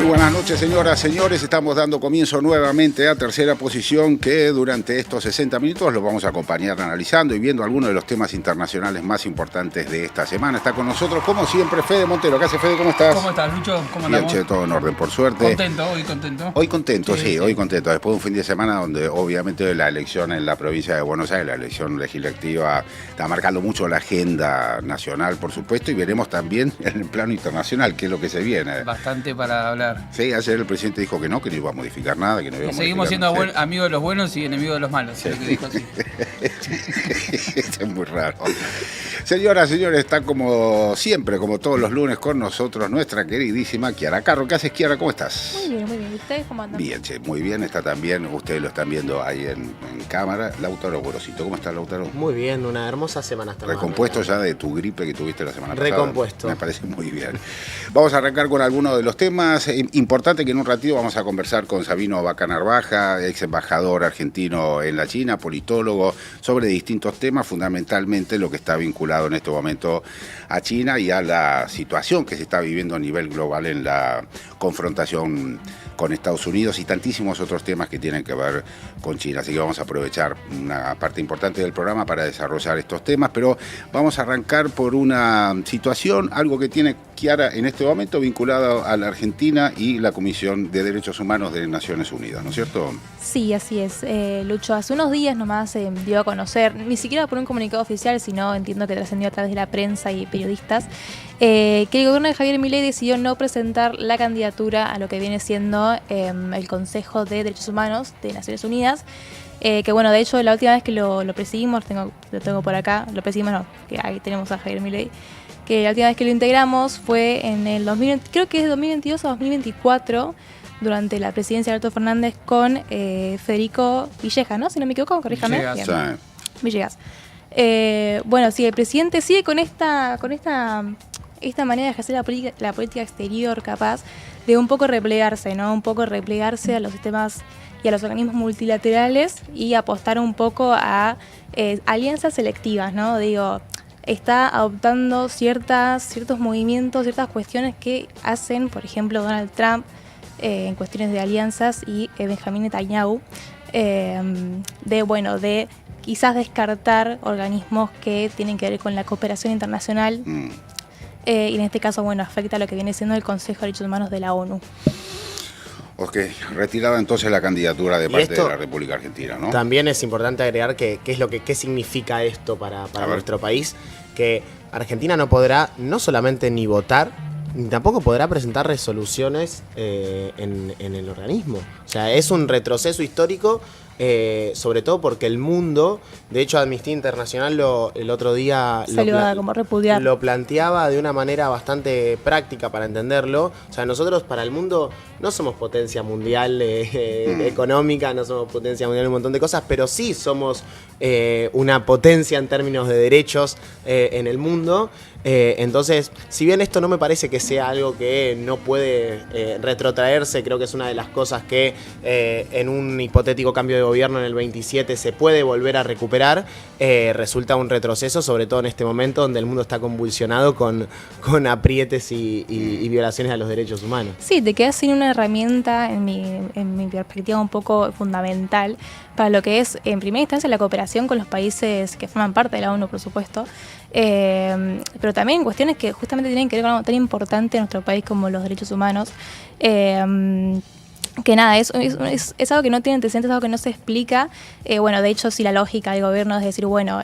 Muy buenas noches, señoras, señores. Estamos dando comienzo nuevamente a Tercera Posición, que durante estos 60 minutos los vamos a acompañar analizando y viendo algunos de los temas internacionales más importantes de esta semana. Está con nosotros, como siempre, Fede Montero. ¿Qué hace, Fede? ¿Cómo estás? ¿Cómo estás, Lucho? ¿Cómo andamos? Bien, che, todo en orden, por suerte. ¿Contento? ¿Hoy contento? Hoy contento, sí, hoy contento. Después de un fin de semana donde obviamente la elección en la provincia de Buenos Aires, la elección legislativa, está marcando mucho la agenda nacional, por supuesto, y veremos también en el plano internacional qué es lo que se viene. Bastante para hablar. Sí, ayer el presidente dijo que no iba a modificar nada, que no iba a seguimos siendo amigos de los buenos y enemigos de los malos. Sí. Es lo que dijo así. Es muy raro. Señoras, señores, está como siempre, como todos los lunes, con nosotros nuestra queridísima Kiara Carro. ¿Qué haces, Kiara? ¿Cómo estás? Muy bien, muy bien. ¿Ustedes cómo andan? Bien, che, muy bien. Está también, ustedes lo están viendo ahí en cámara, Lautaro Gorosito. ¿Cómo estás, Lautaro? Muy bien, una hermosa semana hasta Recompuesto ya de tu gripe que tuviste la semana pasada. Recompuesto. Me parece muy bien. Vamos a arrancar con algunos de los temas. Importante que en un ratito vamos a conversar con Sabino Baca-Narvaja, ex embajador argentino en la China, politólogo, sobre distintos temas, fundamentalmente lo que está vinculado en este momento a China y a la situación que se está viviendo a nivel global en la confrontación con Estados Unidos y tantísimos otros temas que tienen que ver con China. Así que vamos a aprovechar una parte importante del programa para desarrollar estos temas, pero vamos a arrancar por una situación, algo que tiene Kiara en este momento vinculado a la Argentina y la Comisión de Derechos Humanos de Naciones Unidas, ¿no es cierto? Sí, así es. Lucho, hace unos días nomás se dio a conocer, ni siquiera por un comunicado oficial, sino entiendo que trascendió a través de la prensa y periodistas, que el gobierno de Javier Milei decidió no presentar la candidatura a lo que viene siendo el Consejo de Derechos Humanos de Naciones Unidas. Que bueno, de hecho la última vez que lo presidimos, lo tengo por acá, lo presidimos no, que ahí tenemos a Javier Milei, que la última vez que lo integramos fue en el 2020, creo que es 2022 o 2024, durante la presidencia de Alberto Fernández con Federico Villegas, ¿no? Si no me equivoco, corríjame. Villegas. Bien. Villegas. Bueno, sí, el presidente sigue con esta manera de ejercer la política exterior, capaz de un poco replegarse, ¿no? Un poco replegarse a los sistemas y a los organismos multilaterales y apostar un poco a alianzas selectivas, ¿no? Digo, está adoptando ciertos movimientos, ciertas cuestiones que hacen, por ejemplo, Donald Trump en cuestiones de alianzas y Benjamín Netanyahu, de quizás descartar organismos que tienen que ver con la cooperación internacional. Y en este caso, bueno, afecta a lo que viene siendo el Consejo de Derechos Humanos de la ONU. Ok, retirada entonces la candidatura de parte de la República Argentina, ¿no? También es importante agregar qué significa esto para nuestro país, que Argentina no podrá no solamente ni votar, ni tampoco podrá presentar resoluciones en el organismo. O sea, es un retroceso histórico, sobre todo porque el mundo, de hecho Amnistía Internacional el otro día como repudiar. Lo planteaba de una manera bastante práctica para entenderlo. O sea, nosotros para el mundo no somos potencia mundial económica, no somos potencia mundial en un montón de cosas, pero sí somos una potencia en términos de derechos en el mundo. Entonces, si bien esto no me parece que sea algo que no puede retrotraerse, creo que es una de las cosas que en un hipotético cambio de gobierno en el 27 se puede volver a recuperar, resulta un retroceso, sobre todo en este momento donde el mundo está convulsionado con aprietes y violaciones a los derechos humanos. Sí, te quedas sin una herramienta, en mi perspectiva, un poco fundamental para lo que es, en primera instancia, la cooperación con los países que forman parte de la ONU, por supuesto, pero también cuestiones que justamente tienen que ver con algo tan importante en nuestro país como los derechos humanos. Que nada, es algo que no tiene antecedentes, es algo que no se explica. Bueno, de hecho, si la lógica del gobierno es decir, bueno,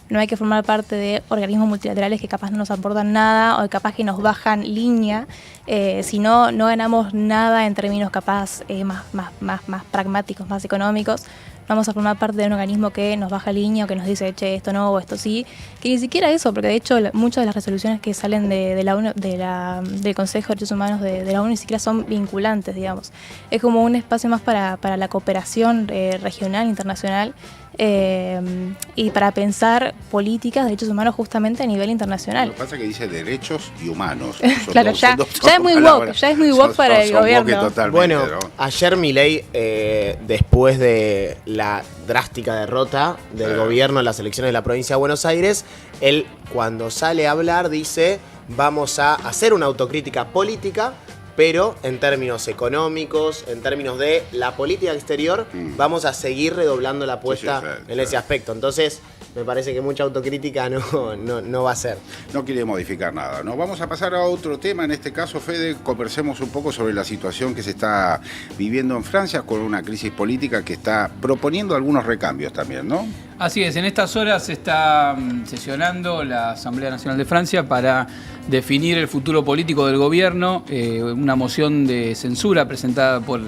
no hay que formar parte de organismos multilaterales que capaz no nos aportan nada o capaz que nos bajan línea, si no ganamos nada en términos capaz más pragmáticos, más económicos. Vamos a formar parte de un organismo que nos baja línea o que nos dice, che, esto no o esto sí, que ni siquiera eso, porque de hecho muchas de las resoluciones que salen de la ONU, del Consejo de Derechos Humanos de la ONU ni siquiera son vinculantes, digamos. Es como un espacio más para la cooperación regional, internacional, y para pensar políticas de derechos humanos justamente a nivel internacional. Lo que pasa es que dice derechos y humanos. Claro, ya es muy woke para el gobierno. Bueno, ayer Milei, después de la drástica derrota del gobierno en las elecciones de la provincia de Buenos Aires, él cuando sale a hablar dice: vamos a hacer una autocrítica política pero en términos económicos, en términos de la política exterior, vamos a seguir redoblando la apuesta en ese aspecto. Entonces, me parece que mucha autocrítica no va a ser. No quiere modificar nada, ¿no? Vamos a pasar a otro tema. En este caso, Fede, conversemos un poco sobre la situación que se está viviendo en Francia con una crisis política que está proponiendo algunos recambios también, ¿no? Así es, en estas horas se está sesionando la Asamblea Nacional de Francia para definir el futuro político del gobierno, una moción de censura presentada por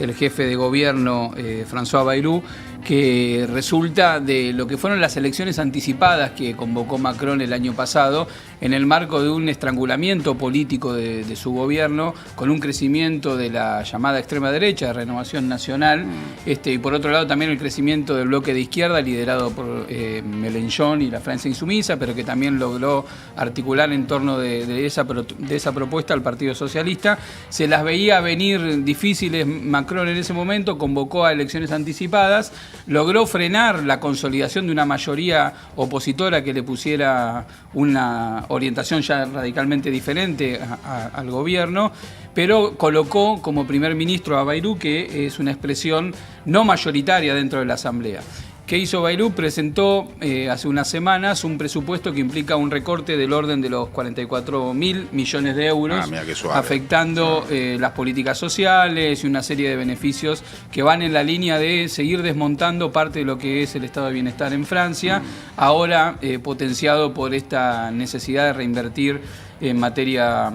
el jefe de gobierno, François Bayrou, que resulta de lo que fueron las elecciones anticipadas que convocó Macron el año pasado en el marco de un estrangulamiento político de su gobierno, con un crecimiento de la llamada extrema derecha, de Renovación Nacional, y por otro lado también el crecimiento del bloque de izquierda liderado por Mélenchon y la Francia Insumisa, pero que también logró articular en torno de esa propuesta al Partido Socialista. Se las veía venir difíciles. Macron en ese momento convocó a elecciones anticipadas, logró frenar la consolidación de una mayoría opositora que le pusiera una orientación ya radicalmente diferente al gobierno, pero colocó como primer ministro a Bayrou, que es una expresión no mayoritaria dentro de la Asamblea. ¿Qué hizo Bayrou? Presentó hace unas semanas un presupuesto que implica un recorte del orden de los 44.000 millones de euros, afectando las políticas sociales y una serie de beneficios que van en la línea de seguir desmontando parte de lo que es el estado de bienestar en Francia, ahora potenciado por esta necesidad de reinvertir en materia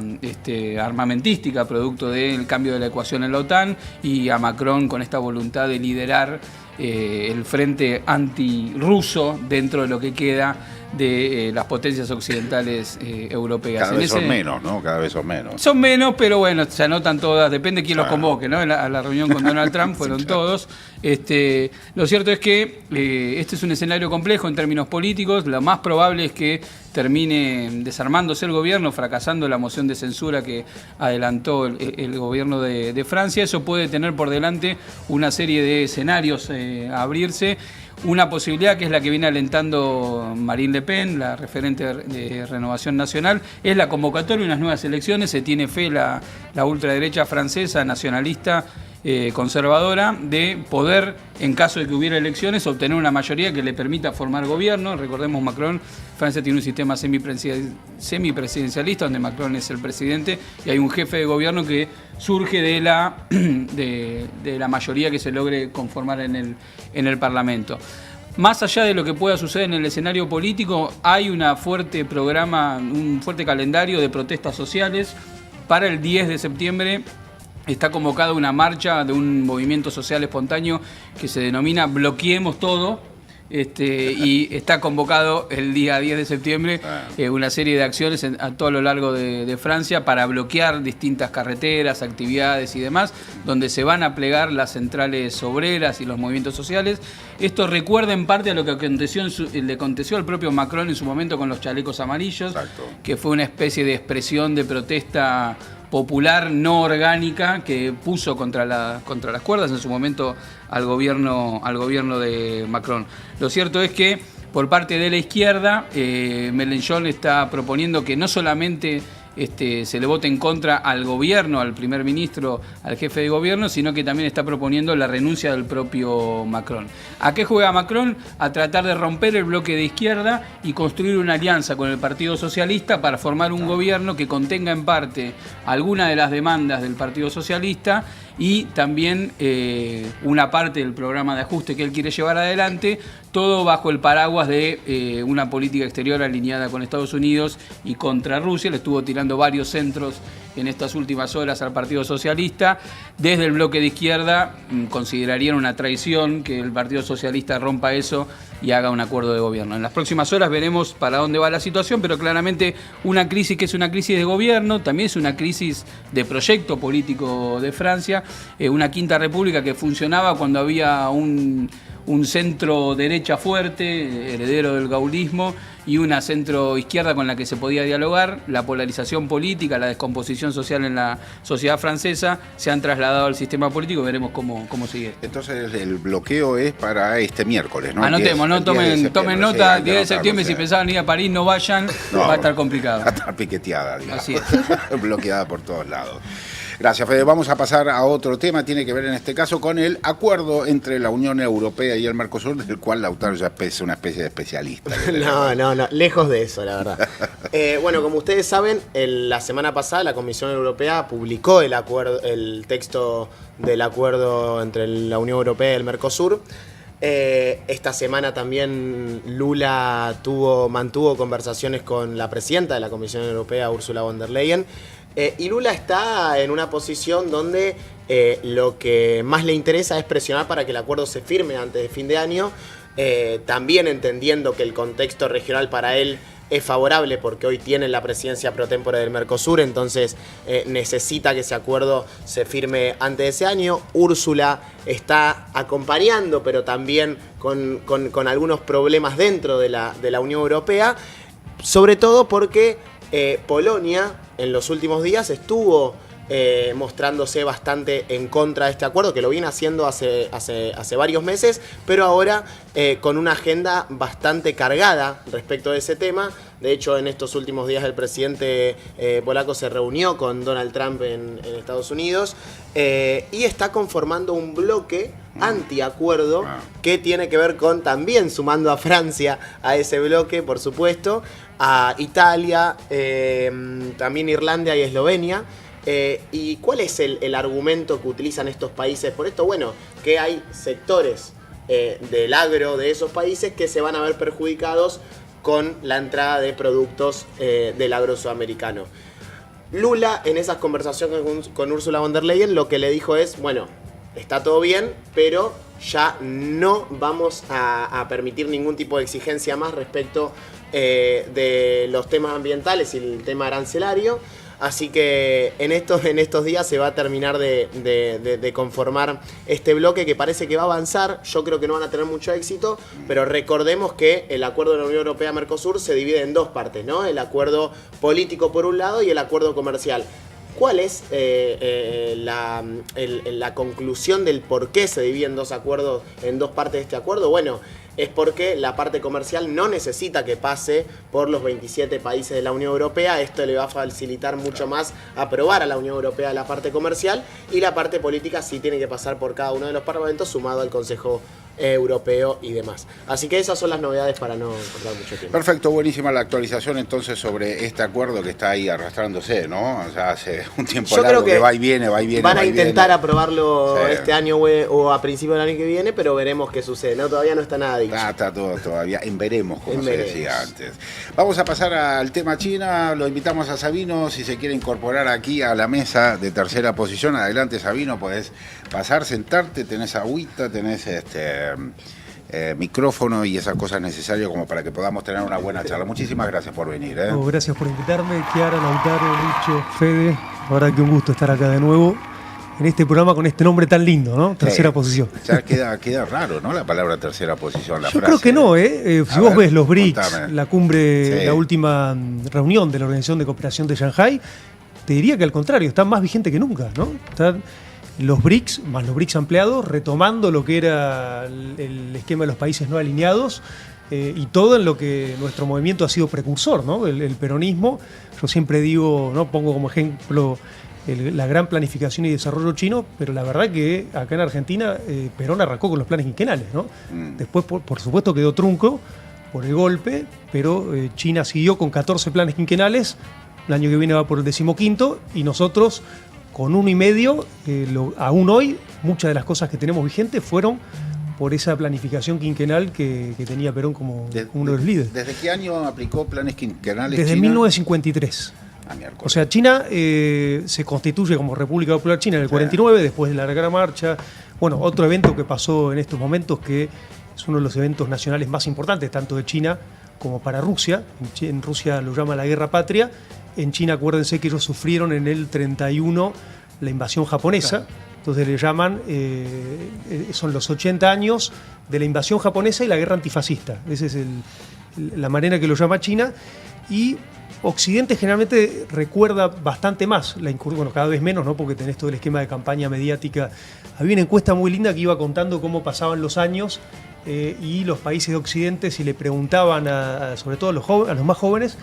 armamentística, producto del cambio de la ecuación en la OTAN, y a Macron con esta voluntad de liderar el frente antirruso dentro de lo que queda de las potencias occidentales europeas. Cada vez son menos, ¿no? Cada vez son menos. Son menos, pero bueno, se anotan todas, depende de quién los convoque, ¿no? A la reunión con Donald Trump fueron todos. Lo cierto es que este es un escenario complejo en términos políticos. Lo más probable es que termine desarmándose el gobierno, fracasando la moción de censura que adelantó el gobierno de Francia. Eso puede tener por delante una serie de escenarios a abrirse. Una posibilidad, que es la que viene alentando Marine Le Pen, la referente de Renovación Nacional, es la convocatoria de unas nuevas elecciones. Se tiene fe la ultraderecha francesa, nacionalista, conservadora, de poder, en caso de que hubiera elecciones, obtener una mayoría que le permita formar gobierno. Recordemos, Francia tiene un sistema semipresidencialista donde Macron es el presidente y hay un jefe de gobierno que surge de la mayoría que se logre conformar en el Parlamento. Más allá de lo que pueda suceder en el escenario político, hay un fuerte calendario de protestas sociales. Para el 10 de septiembre está convocada una marcha de un movimiento social espontáneo que se denomina Bloqueemos Todo. Y está convocado el día 10 de septiembre una serie de acciones a todo lo largo de Francia para bloquear distintas carreteras, actividades y demás, donde se van a plegar las centrales obreras y los movimientos sociales. Esto recuerda en parte a lo que le aconteció al propio Macron en su momento con los chalecos amarillos, que fue una especie de expresión de protesta popular no orgánica que puso contra las cuerdas en su momento al gobierno de Macron. Lo cierto es que por parte de la izquierda, Mélenchon está proponiendo que no solamente se le vote en contra al gobierno, al primer ministro, al jefe de gobierno, sino que también está proponiendo la renuncia del propio Macron. ¿A qué juega Macron? A tratar de romper el bloque de izquierda y construir una alianza con el Partido Socialista para formar un gobierno que contenga en parte alguna de las demandas del Partido Socialista y también una parte del programa de ajuste que él quiere llevar adelante, todo bajo el paraguas de una política exterior alineada con Estados Unidos y contra Rusia. Le estuvo tirando varios centros en estas últimas horas al Partido Socialista. Desde el bloque de izquierda considerarían una traición que el Partido Socialista rompa eso y haga un acuerdo de gobierno. En las próximas horas veremos para dónde va la situación, pero claramente una crisis que es una crisis de gobierno, también es una crisis de proyecto político de Francia, una quinta república que funcionaba cuando había un centro derecha fuerte, heredero del gaullismo, y una centro izquierda con la que se podía dialogar. La polarización política, la descomposición social en la sociedad francesa se han trasladado al sistema político. Veremos cómo sigue. Entonces el bloqueo es para este miércoles, ¿no? Anotemos, ¿no? Tomen nota, 10 de septiembre, si pensaban ir a París, no vayan, va a estar complicado. Va a estar piqueteada, digamos. Así es. Bloqueada por todos lados. Gracias, Fede. Vamos a pasar a otro tema. Tiene que ver en este caso con el acuerdo entre la Unión Europea y el Mercosur, del cual Lautaro ya es una especie de especialista. No, lejos de eso, la verdad. Bueno, como ustedes saben, la semana pasada la Comisión Europea publicó el texto del acuerdo entre la Unión Europea y el Mercosur. Esta semana también Lula mantuvo conversaciones con la presidenta de la Comisión Europea, Ursula von der Leyen, y Lula está en una posición donde lo que más le interesa es presionar para que el acuerdo se firme antes de fin de año, también entendiendo que el contexto regional para él es favorable porque hoy tiene la presidencia pro tempore del Mercosur, entonces necesita que ese acuerdo se firme antes de ese año. Úrsula está acompañando, pero también con algunos problemas dentro de la Unión Europea, sobre todo porque Polonia en los últimos días estuvo mostrándose bastante en contra de este acuerdo, que lo viene haciendo hace varios meses, pero ahora con una agenda bastante cargada respecto de ese tema. De hecho, en estos últimos días el presidente polaco se reunió con Donald Trump en Estados Unidos y está conformando un bloque antiacuerdo que tiene que ver con también sumando a Francia a ese bloque, por supuesto, a Italia, también Irlanda y Eslovenia. ¿Y cuál es el argumento que utilizan estos países por esto? Bueno, que hay sectores del agro de esos países que se van a ver perjudicados con la entrada de productos del agro sudamericano. Lula, en esas conversaciones con Ursula von der Leyen, lo que le dijo es, bueno, está todo bien, pero ya no vamos a permitir ningún tipo de exigencia más respecto de los temas ambientales y el tema arancelario. Así que en estos días se va a terminar de conformar este bloque que parece que va a avanzar. Yo creo que no van a tener mucho éxito, pero recordemos que el acuerdo de la Unión Europea-Mercosur se divide en dos partes, ¿no? El acuerdo político por un lado y el acuerdo comercial. ¿Cuál es la conclusión del por qué se dividen dos acuerdos en dos partes de este acuerdo? Bueno, es porque la parte comercial no necesita que pase por los 27 países de la Unión Europea. Esto le va a facilitar mucho más aprobar a la Unión Europea la parte comercial, y la parte política sí tiene que pasar por cada uno de los parlamentos, sumado al Consejo Europeo y demás. Así que esas son las novedades para no cortar mucho tiempo. Perfecto, buenísima la actualización entonces sobre este acuerdo que está ahí arrastrándose, ¿no? O sea, hace un tiempo Yo largo creo que va y viene, van a intentar aprobarlo sí, este año o a principios del año que viene, pero veremos qué sucede, ¿no? Todavía no está nada dicho. Está todo todavía en veremos, como En se veremos. decía antes. Vamos a pasar al tema China. Lo invitamos a Sabino, si se quiere incorporar aquí a la mesa de tercera posición. Adelante, Sabino, podés pasar, sentarte, tenés agüita, tenés micrófono y esas cosas necesarias como para que podamos tener una buena charla. Muchísimas gracias por venir. No, gracias por invitarme, Chiara, Lautaro, Lucho, Fede. La verdad que un gusto estar acá de nuevo en este programa con este nombre tan lindo, ¿no? Tercera posición. Ya queda raro, ¿no? La palabra tercera posición, la Yo frase. creo que no, ¿eh? Si vos ves los BRICS, contame. la cumbre, Sí. la última reunión de la Organización de Cooperación de Shanghái, te diría que al contrario, está más vigente que nunca, ¿no? Están los BRICS, más los BRICS ampliados, retomando lo que era el esquema de los países no alineados, y todo en lo que nuestro movimiento ha sido precursor, ¿no? El peronismo. Yo siempre digo, ¿no? Pongo como ejemplo la gran planificación y desarrollo chino, pero la verdad que acá en Argentina Perón arrancó con los planes quinquenales, ¿no? Después, por supuesto, quedó trunco por el golpe, pero China siguió con 14 planes quinquenales, el año que viene va por el 15º, y nosotros con 1,5, aún hoy, muchas de las cosas que tenemos vigentes fueron por esa planificación quinquenal que tenía Perón como uno de los líderes. ¿Desde qué año aplicó planes quinquenales Desde China? 1953. Miércoles. O sea, China se constituye como República Popular China en el 49, después de la Gran Marcha. Bueno, otro evento que pasó en estos momentos, que es uno de los eventos nacionales más importantes, tanto de China como para Rusia. En Rusia lo llama la Guerra Patria. En China, acuérdense que ellos sufrieron en el 31 la invasión japonesa. Claro. Entonces le llaman, son los 80 años de la invasión japonesa y la guerra antifascista. Esa es la manera que lo llama China. Y Occidente generalmente recuerda bastante más la incursión, bueno, cada vez menos, ¿no? Porque tenés todo el esquema de campaña mediática. Había una encuesta muy linda que iba contando cómo pasaban los años y los países de Occidente, si le preguntaban sobre todo a los más jóvenes,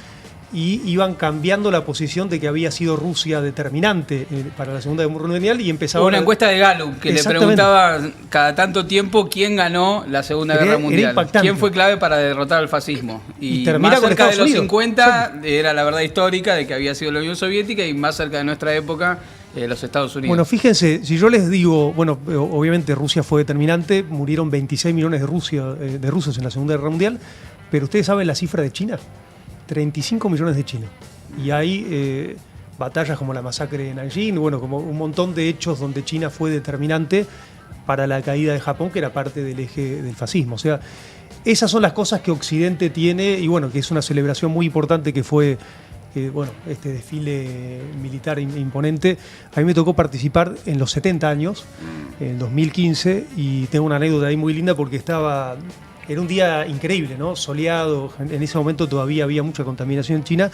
y iban cambiando la posición de que había sido Rusia determinante para la Segunda Guerra Mundial y empezaban... Hubo una encuesta de Gallup que le preguntaba cada tanto tiempo quién ganó la Segunda Guerra Mundial, quién fue clave para derrotar al fascismo. Y termina más con cerca de Estados los Unidos. 50 era la verdad histórica de que había sido la Unión Soviética, y más cerca de nuestra época los Estados Unidos. Bueno, fíjense, si yo les digo, bueno, obviamente Rusia fue determinante, murieron 26 millones de rusos en la Segunda Guerra Mundial, pero ustedes saben la cifra de China, 35 millones de chinos. Y hay batallas como la masacre de Nanjing, bueno, como un montón de hechos donde China fue determinante para la caída de Japón, que era parte del eje del fascismo. O sea, esas son las cosas que Occidente tiene, y bueno, que es una celebración muy importante que fue, bueno, este desfile militar imponente. A mí me tocó participar en los 70 años, en 2015, y tengo una anécdota ahí muy linda porque era un día increíble, ¿no? Soleado, en ese momento todavía había mucha contaminación en China,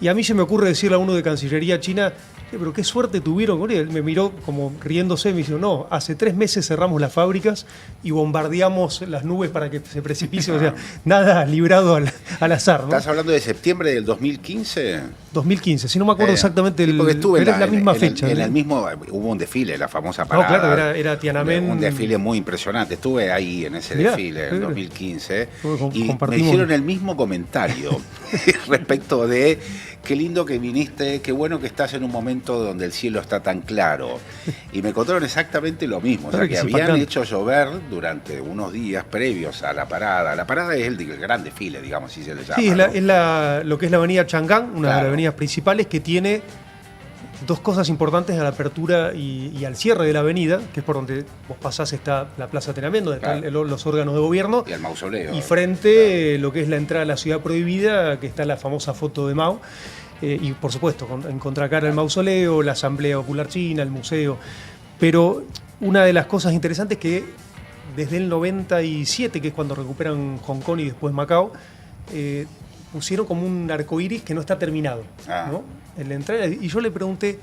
y a mí se me ocurre decirle a uno de Cancillería china, pero qué suerte tuvieron con él. Me miró como riéndose, me dijo, no, hace 3 meses cerramos las fábricas y bombardeamos las nubes para que se precipice, o sea, nada librado al azar, ¿no? ¿Estás hablando de septiembre del 2015? 2015, si no me acuerdo exactamente, porque estuve era la misma fecha. En el mismo, hubo un desfile, la famosa parada. No, claro, era Tiananmen. Un desfile muy impresionante. Estuve ahí en ese desfile en 2015 y me hicieron el mismo comentario respecto de qué lindo que viniste, qué bueno que estás en un momento donde el cielo está tan claro. Y me contaron exactamente lo mismo, o sea, que habían hecho llover durante unos días previos a la parada. La parada es el gran desfile, digamos, si se le llama. Sí, ¿no? es lo que es la avenida Chang'an, una de las avenidas principales, que tiene dos cosas importantes a la apertura y al cierre de la avenida, que es por donde vos pasás, está la Plaza Tiananmen, donde están los órganos de gobierno. Y el mausoleo. Y frente lo que es la entrada a la ciudad prohibida, que está la famosa foto de Mao. Y por supuesto, en contracara el mausoleo, la Asamblea Popular China, el museo. Pero una de las cosas interesantes es que desde el 97, que es cuando recuperan Hong Kong y después Macao, pusieron como un arcoíris que no está terminado, ¿no? En la entrada, y yo le pregunté,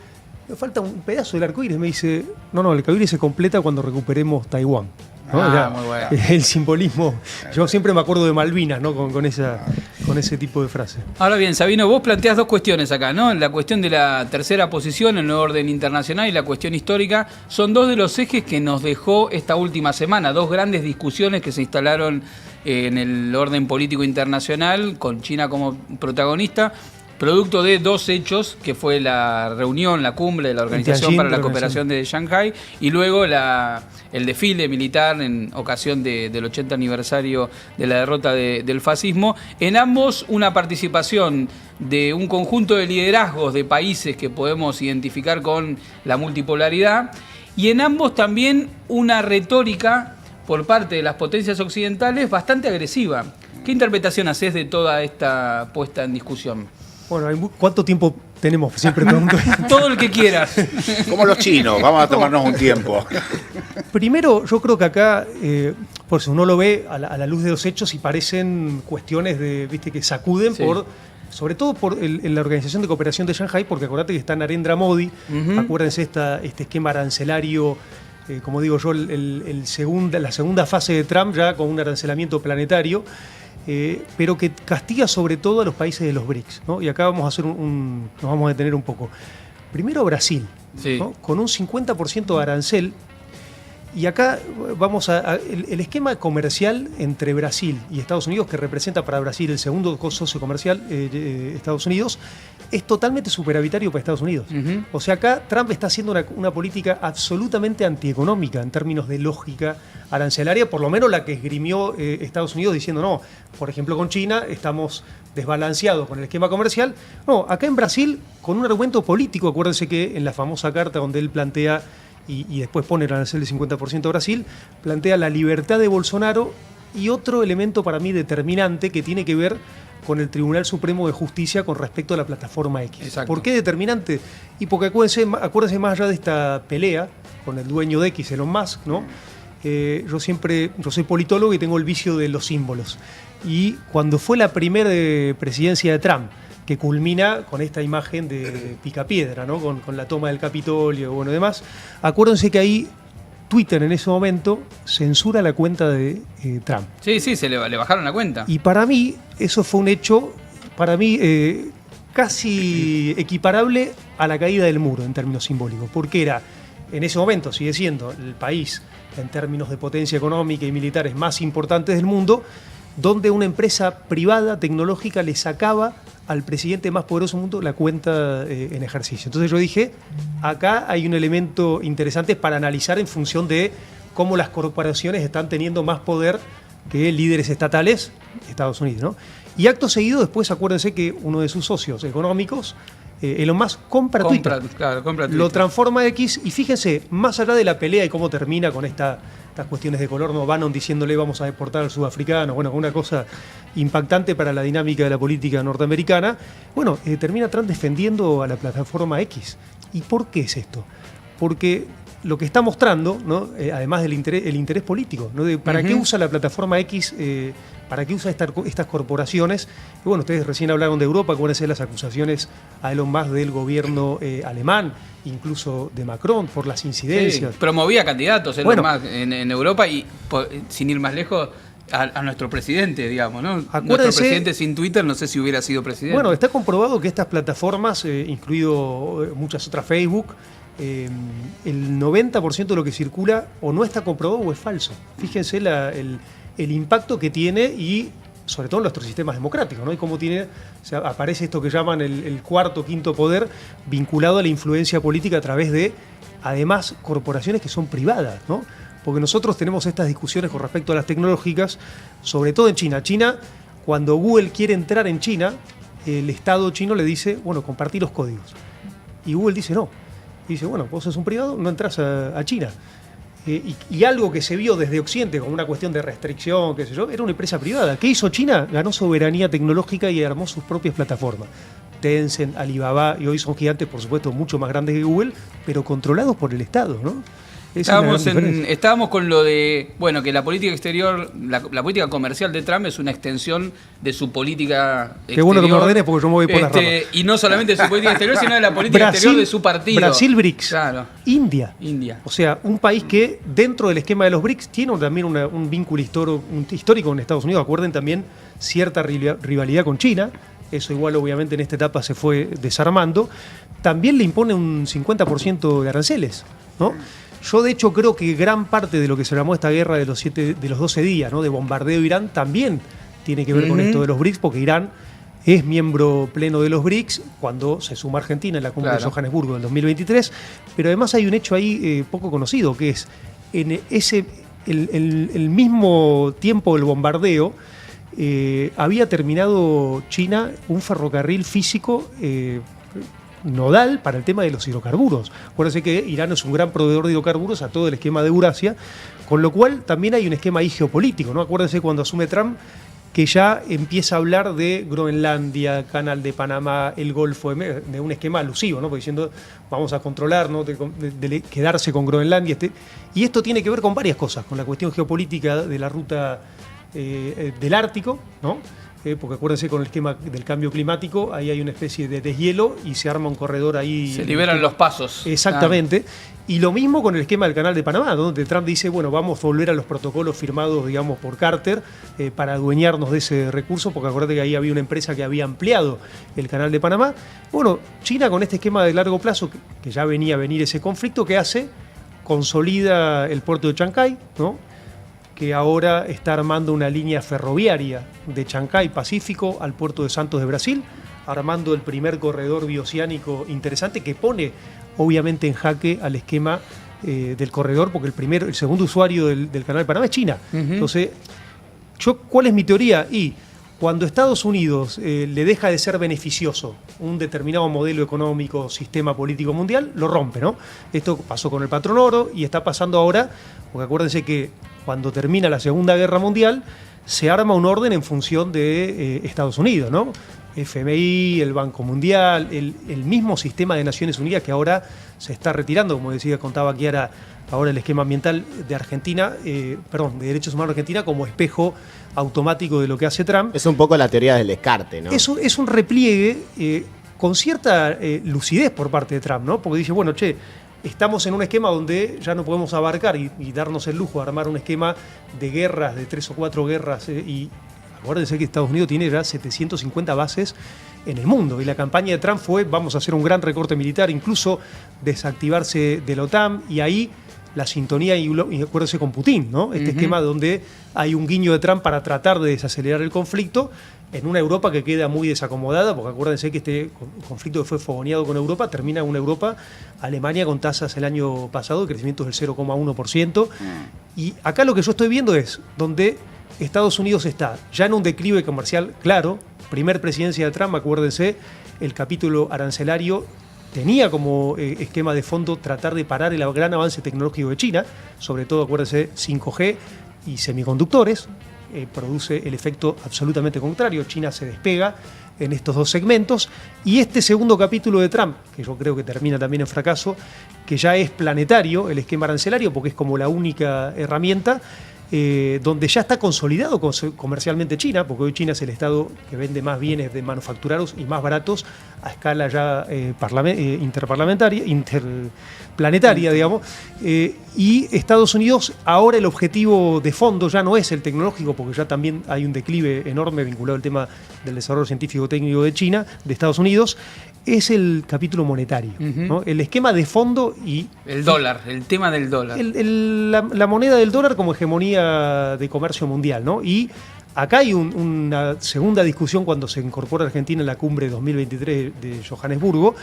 me falta un pedazo del arcoíris. Me dice, no, el arcoíris se completa cuando recuperemos Taiwán, ¿no? Muy bueno. El simbolismo. Yo siempre me acuerdo de Malvinas, ¿no? Con ese tipo de frase. Ahora bien, Sabino, vos planteás dos cuestiones acá, ¿no? La cuestión de la tercera posición en el orden internacional y la cuestión histórica son dos de los ejes que nos dejó esta última semana, dos grandes discusiones que se instalaron en el orden político internacional, con China como protagonista, producto de dos hechos, que fue la reunión, la cumbre de la Organización para la Cooperación de Shanghái, y luego el desfile militar en ocasión del 80 aniversario de la derrota del fascismo. En ambos una participación de un conjunto de liderazgos de países que podemos identificar con la multipolaridad, y en ambos también una retórica por parte de las potencias occidentales bastante agresiva. ¿Qué interpretación haces de toda esta puesta en discusión? Bueno, ¿cuánto tiempo tenemos? Siempre pregunto. Todo el que quieras. Como los chinos, vamos a tomarnos un tiempo. Primero, yo creo que acá, por si uno lo ve a la luz de los hechos, y parecen cuestiones ¿viste? Que sacuden, sí, sobre todo por la Organización de Cooperación de Shanghái, porque acordate que está Narendra Modi, acuérdense este esquema arancelario, como digo yo, la segunda fase de Trump, ya con un arancelamiento planetario. Pero que castiga sobre todo a los países de los BRICS, ¿no? Y acá vamos a hacer nos vamos a detener un poco. Primero Brasil, sí, ¿no? Con un 50% de arancel. Y acá vamos el esquema comercial entre Brasil y Estados Unidos, que representa para Brasil el segundo socio comercial, Estados Unidos, es totalmente superavitario para Estados Unidos. O sea, acá Trump está haciendo una política absolutamente antieconómica en términos de lógica arancelaria, por lo menos la que esgrimió Estados Unidos diciendo, no, por ejemplo con China estamos desbalanceados con el esquema comercial. No, acá en Brasil, con un argumento político, acuérdense que en la famosa carta donde él plantea y después pone el arancel del 50% a Brasil, plantea la libertad de Bolsonaro y otro elemento para mí determinante que tiene que ver con el Tribunal Supremo de Justicia con respecto a la plataforma X. Exacto. ¿Por qué determinante? Y porque acuérdense más allá de esta pelea con el dueño de X, Elon Musk, ¿no? Yo soy politólogo y tengo el vicio de los símbolos. Y cuando fue la primera presidencia de Trump, que culmina con esta imagen de Picapiedra, ¿no? Con la toma del Capitolio, bueno, y demás. Acuérdense que ahí Twitter en ese momento censura la cuenta de Trump. Sí, le bajaron la cuenta. Y para mí eso fue un hecho, para mí casi equiparable a la caída del muro en términos simbólicos, porque era, en ese momento sigue siendo el país en términos de potencia económica y militares más importantes del mundo, donde una empresa privada tecnológica le sacaba al presidente más poderoso del mundo la cuenta en ejercicio. Entonces yo dije, acá hay un elemento interesante para analizar en función de cómo las corporaciones están teniendo más poder que líderes estatales, Estados Unidos, ¿no? Y acto seguido, después acuérdense que uno de sus socios económicos, Elon Musk, compra Twitter. Compra Twitter. Lo transforma X, y fíjense, más allá de la pelea y cómo termina con estas cuestiones de color, no Bannon diciéndole vamos a deportar al sudafricano, bueno, una cosa impactante para la dinámica de la política norteamericana, bueno, termina Trump defendiendo a la plataforma X. ¿Y por qué es esto? Porque lo que está mostrando, ¿no? Además del interés político, ¿no? ¿Para qué usa la plataforma X? ¿Para qué usa estas corporaciones? Y bueno, ustedes recién hablaron de Europa, acuérdense de las acusaciones a Elon Musk del gobierno alemán, incluso de Macron, por las incidencias. Sí, promovía candidatos Elon Bueno, Musk en Europa y, sin ir más lejos, a nuestro presidente, digamos, ¿no? Acuérdense, nuestro presidente sin Twitter no sé si hubiera sido presidente. Bueno, está comprobado que estas plataformas, incluido muchas otras, Facebook, el 90% de lo que circula o no está comprobado o es falso. Fíjense el impacto que tiene, y sobre todo en nuestros sistemas democráticos, ¿no? Y cómo tiene, o sea, aparece esto que llaman el cuarto, quinto poder, vinculado a la influencia política a través de, además, corporaciones que son privadas, ¿no? Porque nosotros tenemos estas discusiones con respecto a las tecnológicas, sobre todo en China. China, cuando Google quiere entrar en China, el Estado chino le dice, bueno, compartí los códigos. Y Google dice no. Y dice, bueno, vos sos un privado, no entras a China. Y algo que se vio desde Occidente como una cuestión de restricción, qué sé yo, era una empresa privada. ¿Qué hizo China? Ganó soberanía tecnológica y armó sus propias plataformas. Tencent, Alibaba, y hoy son gigantes, por supuesto, mucho más grandes que Google, pero controlados por el Estado, ¿no? Estábamos con lo de, bueno, que la política exterior, la política comercial de Trump es una extensión de su política exterior. Qué bueno que me ordenes porque yo me voy por las ramas. Y no solamente de su política exterior, sino de la política exterior de su partido. Brasil, BRICS. Claro. India. O sea, un país que dentro del esquema de los BRICS tiene también un vínculo histórico con Estados Unidos. Acuerden también cierta rivalidad con China. Eso igual obviamente en esta etapa se fue desarmando. También le impone un 50% de aranceles, ¿no? Yo de hecho creo que gran parte de lo que se llamó esta guerra de los 12 días, ¿no? De bombardeo de Irán, también tiene que ver con esto de los BRICS, porque Irán es miembro pleno de los BRICS cuando se suma Argentina en la cumbre de Johannesburgo del 2023. Pero además hay un hecho ahí poco conocido, que es en el mismo tiempo del bombardeo, había terminado China un ferrocarril físico nodal para el tema de los hidrocarburos. Acuérdense que Irán es un gran proveedor de hidrocarburos a todo el esquema de Eurasia, con lo cual también hay un esquema ahí geopolítico, ¿no? Acuérdense cuando asume Trump que ya empieza a hablar de Groenlandia, Canal de Panamá, el Golfo, de un esquema alusivo, ¿no? Porque diciendo vamos a controlar, ¿no? de quedarse con Groenlandia. Y esto tiene que ver con varias cosas, con la cuestión geopolítica de la ruta del Ártico, ¿no? Porque acuérdense, con el esquema del cambio climático, ahí hay una especie de deshielo y se arma un corredor ahí. Se liberan los pasos. Exactamente. Y lo mismo con el esquema del Canal de Panamá, donde Trump dice, bueno, vamos a volver a los protocolos firmados, digamos, por Carter para adueñarnos de ese recurso, porque acuérdate que ahí había una empresa que había ampliado el Canal de Panamá. Bueno, China con este esquema de largo plazo, que ya venía a venir ese conflicto, ¿qué hace? Consolida el puerto de Chancay, ¿no? Que ahora está armando una línea ferroviaria de Chancay Pacífico al puerto de Santos de Brasil, armando el primer corredor bioceánico interesante que pone obviamente en jaque al esquema del corredor, porque el segundo usuario del Canal de Panamá es China. Entonces, ¿cuál es mi teoría? Y cuando Estados Unidos le deja de ser beneficioso un determinado modelo económico, sistema político mundial, lo rompe, ¿no? Esto pasó con el patrón oro y está pasando ahora, porque acuérdense que cuando termina la Segunda Guerra Mundial se arma un orden en función de Estados Unidos, ¿no? FMI, el Banco Mundial, el mismo sistema de Naciones Unidas que ahora se está retirando, como contaba Kiara, ahora el esquema ambiental de Argentina, de derechos humanos de Argentina como espejo automático de lo que hace Trump. Es un poco la teoría del descarte, ¿no? Eso es un repliegue con cierta lucidez por parte de Trump, ¿no? Porque dice, bueno, estamos en un esquema donde ya no podemos abarcar y darnos el lujo de armar un esquema de guerras, de 3 o 4 guerras, y acuérdense que Estados Unidos tiene ya 750 bases en el mundo. Y la campaña de Trump fue: vamos a hacer un gran recorte militar, incluso desactivarse de la OTAN, y ahí la sintonía, y acuérdense con Putin, ¿no? Este esquema donde hay un guiño de Trump para tratar de desacelerar el conflicto en una Europa que queda muy desacomodada, porque acuérdense que este conflicto que fue fogoneado con Europa termina en una Europa, Alemania, con tasas el año pasado de crecimiento del 0,1%. Y acá lo que yo estoy viendo es donde Estados Unidos está ya en un declive comercial claro. Primer presidencia de Trump, acuérdense, el capítulo arancelario tenía como esquema de fondo tratar de parar el gran avance tecnológico de China, sobre todo, acuérdense, 5G y semiconductores. Produce el efecto absolutamente contrario. China se despega en estos dos segmentos, y este segundo capítulo de Trump, que yo creo que termina también en fracaso, que ya es planetario el esquema arancelario, porque es como la única herramienta, donde ya está consolidado comercialmente China, porque hoy China es el estado que vende más bienes de manufacturados y más baratos a escala ya interplanetaria, digamos, y Estados Unidos, ahora el objetivo de fondo ya no es el tecnológico, porque ya también hay un declive enorme vinculado al tema del desarrollo científico-técnico de China, de Estados Unidos, es el capítulo monetario, ¿no? El esquema de fondo y... El dólar, el tema del dólar. La moneda del dólar como hegemonía de comercio mundial, ¿no? Y acá hay una segunda discusión cuando se incorpora Argentina en la cumbre 2023 de Johannesburgo,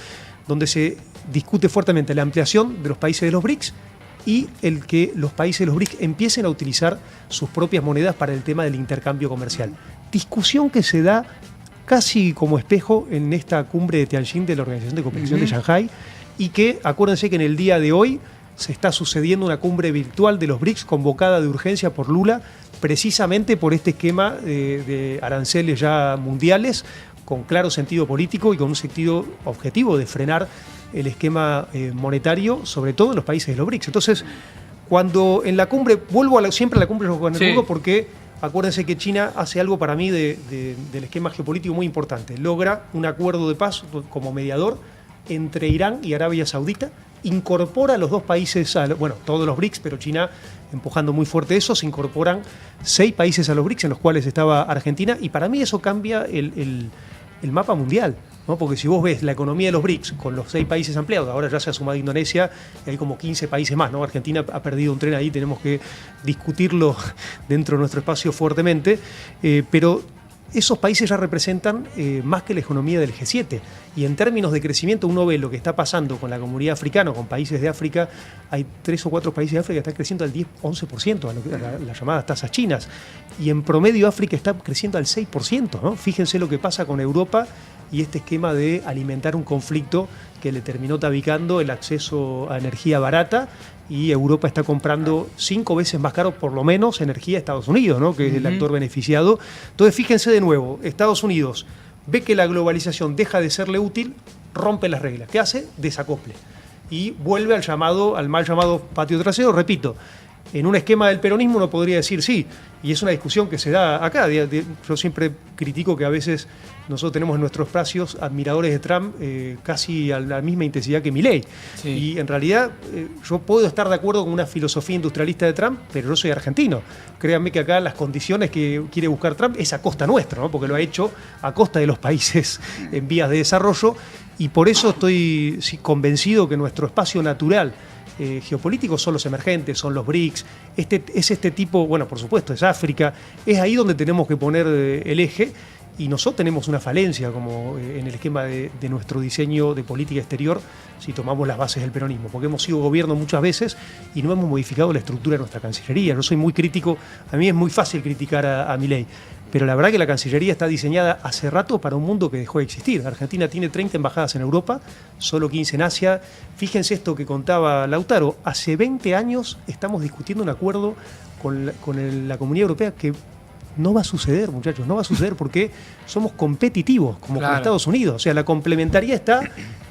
donde se discute fuertemente la ampliación de los países de los BRICS y el que los países de los BRICS empiecen a utilizar sus propias monedas para el tema del intercambio comercial. Discusión que se da casi como espejo en esta cumbre de Tianjin de la Organización de Cooperación de Shanghái, y que, acuérdense que en el día de hoy se está sucediendo una cumbre virtual de los BRICS convocada de urgencia por Lula, precisamente por este esquema de aranceles ya mundiales, con claro sentido político y con un sentido objetivo de frenar el esquema monetario, sobre todo en los países de los BRICS. Entonces, cuando en la cumbre, vuelvo siempre a la cumbre de Johannesburgo, porque acuérdense que China hace algo para mí del esquema geopolítico muy importante. Logra un acuerdo de paz como mediador entre Irán y Arabia Saudita, incorpora a los dos países, todos los BRICS, pero China empujando muy fuerte eso, se incorporan 6 países a los BRICS, en los cuales estaba Argentina, y para mí eso cambia el mapa mundial, ¿no? Porque si vos ves la economía de los BRICS con los 6 países ampliados, ahora ya se ha sumado Indonesia y hay como 15 países más, ¿no? Argentina ha perdido un tren ahí, tenemos que discutirlo dentro de nuestro espacio fuertemente, pero esos países ya representan más que la economía del G7. Y en términos de crecimiento, uno ve lo que está pasando con la comunidad africana, con países de África. Hay 3 o 4 países de África que están creciendo al 10-11%, a las llamadas tasas chinas. Y en promedio África está creciendo al 6%, ¿no? Fíjense lo que pasa con Europa y este esquema de alimentar un conflicto que le terminó tabicando el acceso a energía barata, y Europa está comprando 5 veces más caro, por lo menos, energía a Estados Unidos, ¿no? Que es el actor beneficiado. Entonces, fíjense de nuevo, Estados Unidos ve que la globalización deja de serle útil, rompe las reglas. ¿Qué hace? Desacople. Y vuelve al mal llamado patio trasero. Repito, en un esquema del peronismo uno podría decir sí, y es una discusión que se da acá. Yo siempre critico que a veces nosotros tenemos en nuestros espacios admiradores de Trump casi a la misma intensidad que Milei. Sí. Y en realidad yo puedo estar de acuerdo con una filosofía industrialista de Trump, pero yo soy argentino. Créanme que acá las condiciones que quiere buscar Trump es a costa nuestra, ¿no? Porque lo ha hecho a costa de los países en vías de desarrollo, y por eso estoy convencido que nuestro espacio natural geopolíticos son los emergentes, son los BRICS, es este tipo, bueno, por supuesto, es África, es ahí donde tenemos que poner el eje, y nosotros tenemos una falencia como en el esquema de nuestro diseño de política exterior si tomamos las bases del peronismo, porque hemos sido gobierno muchas veces y no hemos modificado la estructura de nuestra Cancillería. Yo soy muy crítico, a mí es muy fácil criticar a Milei, pero la verdad que la Cancillería está diseñada hace rato para un mundo que dejó de existir. Argentina tiene 30 embajadas en Europa, solo 15 en Asia. Fíjense esto que contaba Lautaro, hace 20 años estamos discutiendo un acuerdo con la Comunidad Europea que no va a suceder, muchachos, no va a suceder porque somos competitivos como con Estados Unidos. O sea, la complementariedad está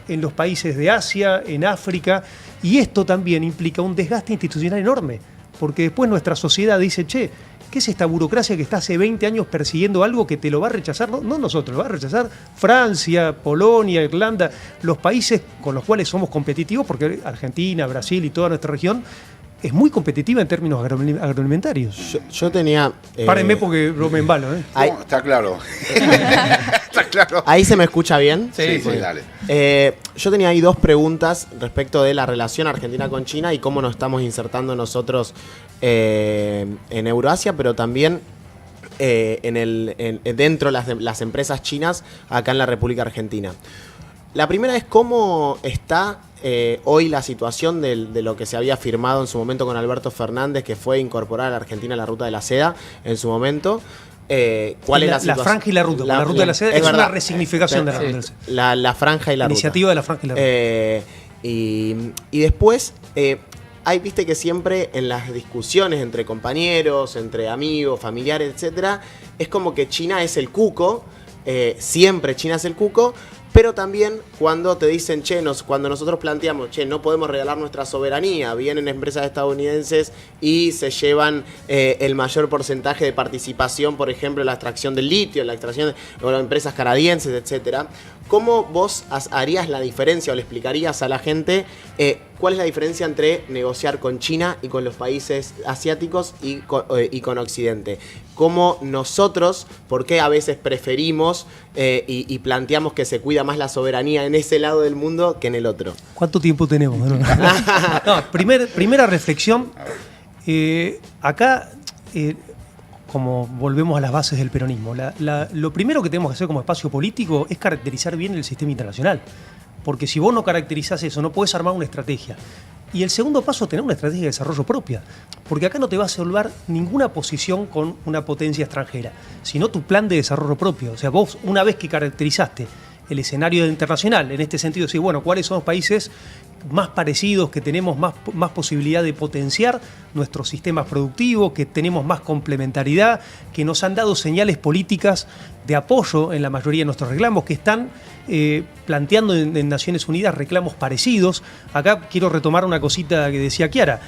en los países de Asia, en África, y esto también implica un desgaste institucional enorme, porque después nuestra sociedad dice, che, ¿qué es esta burocracia que está hace 20 años persiguiendo algo que te lo va a rechazar? No nosotros, lo va a rechazar Francia, Polonia, Irlanda, los países con los cuales somos competitivos, porque Argentina, Brasil y toda nuestra región es muy competitiva en términos agroalimentarios. Yo tenía... Párenme porque yo me embalo. No, está claro. Está claro. ¿Ahí se me escucha bien? Sí, Sí, dale. Yo tenía ahí dos preguntas respecto de la relación Argentina con China y cómo nos estamos insertando nosotros en Euroasia, pero también dentro de las empresas chinas acá en la República Argentina. La primera es cómo está hoy la situación de lo que se había firmado en su momento con Alberto Fernández, que fue incorporar a la Argentina a la Ruta de la Seda en su momento. ¿Cuál es la situación? La franja y la ruta. La ruta de la seda es una resignificación de la ruta de la seda. La franja y la Iniciativa ruta. de la franja y la ruta. Y después, viste que siempre en las discusiones entre compañeros, entre amigos, familiares, etcétera, es como que China es el cuco, siempre China es el cuco, pero también cuando te dicen, cuando nosotros planteamos, no podemos regalar nuestra soberanía, vienen empresas estadounidenses y se llevan el mayor porcentaje de participación, por ejemplo, en la extracción del litio, en la extracción de empresas canadienses, etcétera. ¿Cómo vos harías la diferencia o le explicarías a la gente cuál es la diferencia entre negociar con China y con los países asiáticos y con Occidente? ¿Cómo nosotros, por qué a veces preferimos y planteamos que se cuida más la soberanía en ese lado del mundo que en el otro? ¿Cuánto tiempo tenemos? No, primera reflexión. Acá, como volvemos a las bases del peronismo, lo primero que tenemos que hacer como espacio político es caracterizar bien el sistema internacional. Porque si vos no caracterizás eso, no podés armar una estrategia. Y el segundo paso es tener una estrategia de desarrollo propia. Porque acá no te va a salvar ninguna posición con una potencia extranjera, sino tu plan de desarrollo propio. O sea, vos una vez que caracterizaste el escenario internacional, en este sentido, decir, bueno, ¿cuáles son los países más parecidos, que tenemos más posibilidad de potenciar nuestros sistemas productivos, que tenemos más complementariedad, que nos han dado señales políticas de apoyo en la mayoría de nuestros reclamos, que están planteando en Naciones Unidas reclamos parecidos? Acá quiero retomar una cosita que decía Chiara.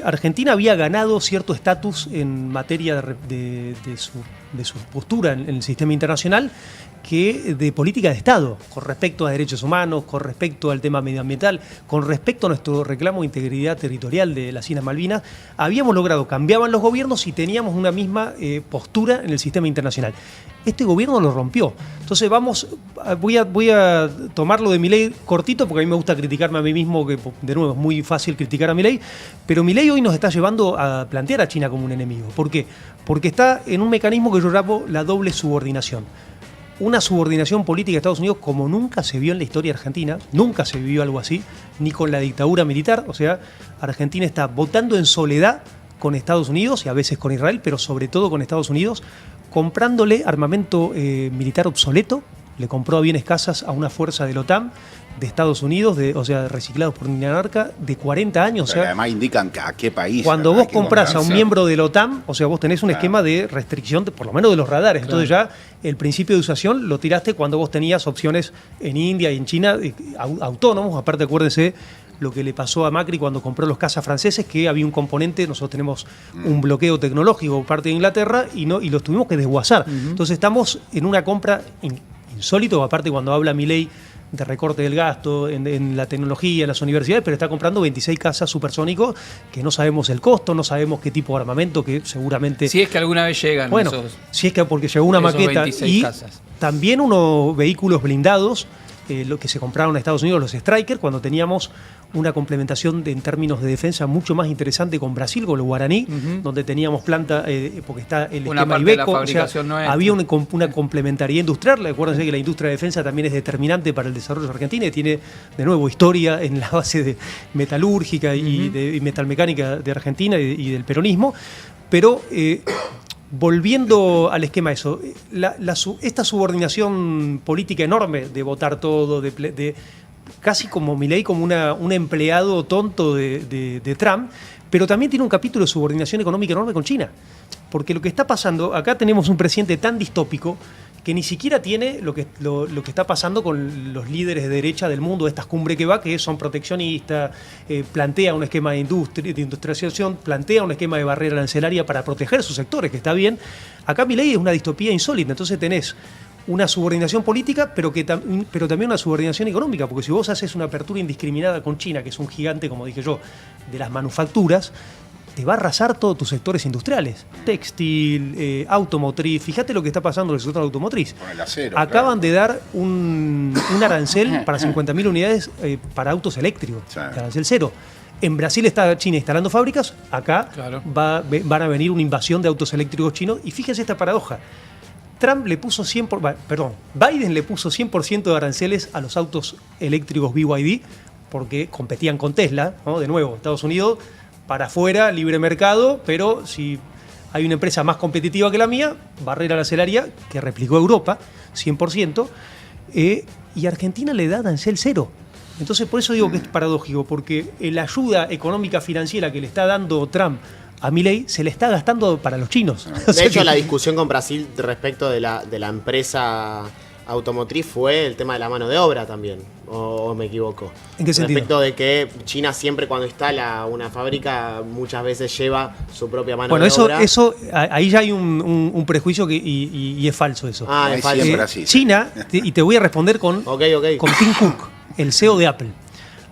Argentina había ganado cierto estatus en materia de su postura en el sistema internacional, que de política de Estado, con respecto a derechos humanos, con respecto al tema medioambiental, con respecto a nuestro reclamo de integridad territorial de las Islas Malvinas. Habíamos logrado, cambiaban los gobiernos y teníamos una misma postura en el sistema internacional. Este gobierno lo rompió. Entonces voy a tomarlo de Milei cortito, porque a mí me gusta criticarme a mí mismo, que de nuevo es muy fácil criticar a Milei, pero Milei hoy nos está llevando a plantear a China como un enemigo. ¿Por qué? Porque está en un mecanismo que yo llamo la doble subordinación. Una subordinación política de Estados Unidos como nunca se vio en la historia argentina, nunca se vivió algo así, ni con la dictadura militar. O sea, Argentina está votando en soledad con Estados Unidos y a veces con Israel, pero sobre todo con Estados Unidos, comprándole armamento militar obsoleto. Le compró aviones cazas a una fuerza de la OTAN de Estados Unidos, reciclados por Dinamarca, de 40 años. Pero o sea, además indican a qué país. cuando vos comprás a un comprarse. miembro de la OTAN, o sea, vos tenés un esquema de restricción, por lo menos de los radares. Entonces ya el principio de usación lo tiraste cuando vos tenías opciones en India y en China autónomos. Aparte, acuérdense lo que le pasó a Macri cuando compró los cazas franceses, que había un componente, nosotros tenemos un bloqueo tecnológico por parte de Inglaterra y los tuvimos que desguazar. Entonces estamos en una compra insólito, aparte cuando habla Milei de recorte del gasto en la tecnología, en las universidades, pero está comprando 26 cazas supersónicos que no sabemos el costo, no sabemos qué tipo de armamento, que seguramente... Si es que alguna vez llegan Bueno, esos, si es que porque llegó una esos maqueta 26 y cazas. también unos vehículos blindados, lo que se compraron en Estados Unidos, los Stryker, cuando teníamos una complementación en términos de defensa mucho más interesante con Brasil, con los guaraní, donde teníamos planta, porque está el Una esquema parte de la Iveco, fabricación nuestra. había una complementariedad industrial. Acuérdense que la industria de defensa también es determinante para el desarrollo de Argentina y tiene, de nuevo, historia en la base de metalúrgica y metalmecánica de Argentina y del peronismo, pero... volviendo al esquema eso, esta subordinación política enorme de votar todo, de casi como Milei, como un empleado tonto de Trump, pero también tiene un capítulo de subordinación económica enorme con China. Porque lo que está pasando, acá tenemos un presidente tan distópico que ni siquiera tiene lo que está pasando con los líderes de derecha del mundo, estas cumbres que va, que son proteccionistas, plantea un esquema de industrialización, plantea un esquema de barrera arancelaria para proteger sus sectores, que está bien. Acá Milei es una distopía insólita, entonces tenés una subordinación política, pero también una subordinación económica, porque si vos haces una apertura indiscriminada con China, que es un gigante, como dije yo, de las manufacturas, te va a arrasar todos tus sectores industriales. Textil, automotriz. Fíjate lo que está pasando en el sector automotriz. Con el acero. Acaban de dar un arancel para 50.000 unidades para autos eléctricos. Sí. Arancel cero. En Brasil está China instalando fábricas, acá Claro. van a venir una invasión de autos eléctricos chinos. Y fíjese esta paradoja. Biden le puso 100% de aranceles a los autos eléctricos BYD porque competían con Tesla, ¿no? De nuevo, Estados Unidos, para afuera, libre mercado, pero si hay una empresa más competitiva que la mía, barrera arancelaria, que replicó Europa, 100%, y Argentina le da arancel cero. Entonces, por eso digo que es paradójico, porque la ayuda económica financiera que le está dando Trump a Milei se le está gastando para los chinos. O De sea hecho, que- la discusión con Brasil respecto de la empresa automotriz fue el tema de la mano de obra también, o me equivoco. ¿En qué sentido? Respecto de que China siempre cuando instala una fábrica muchas veces lleva su propia mano Bueno, de obra. ahí ya hay un prejuicio y es falso eso. Ah, Ahí es falso. siempre así. China, y te voy a responder con Ok. Tim Cook, el CEO de Apple.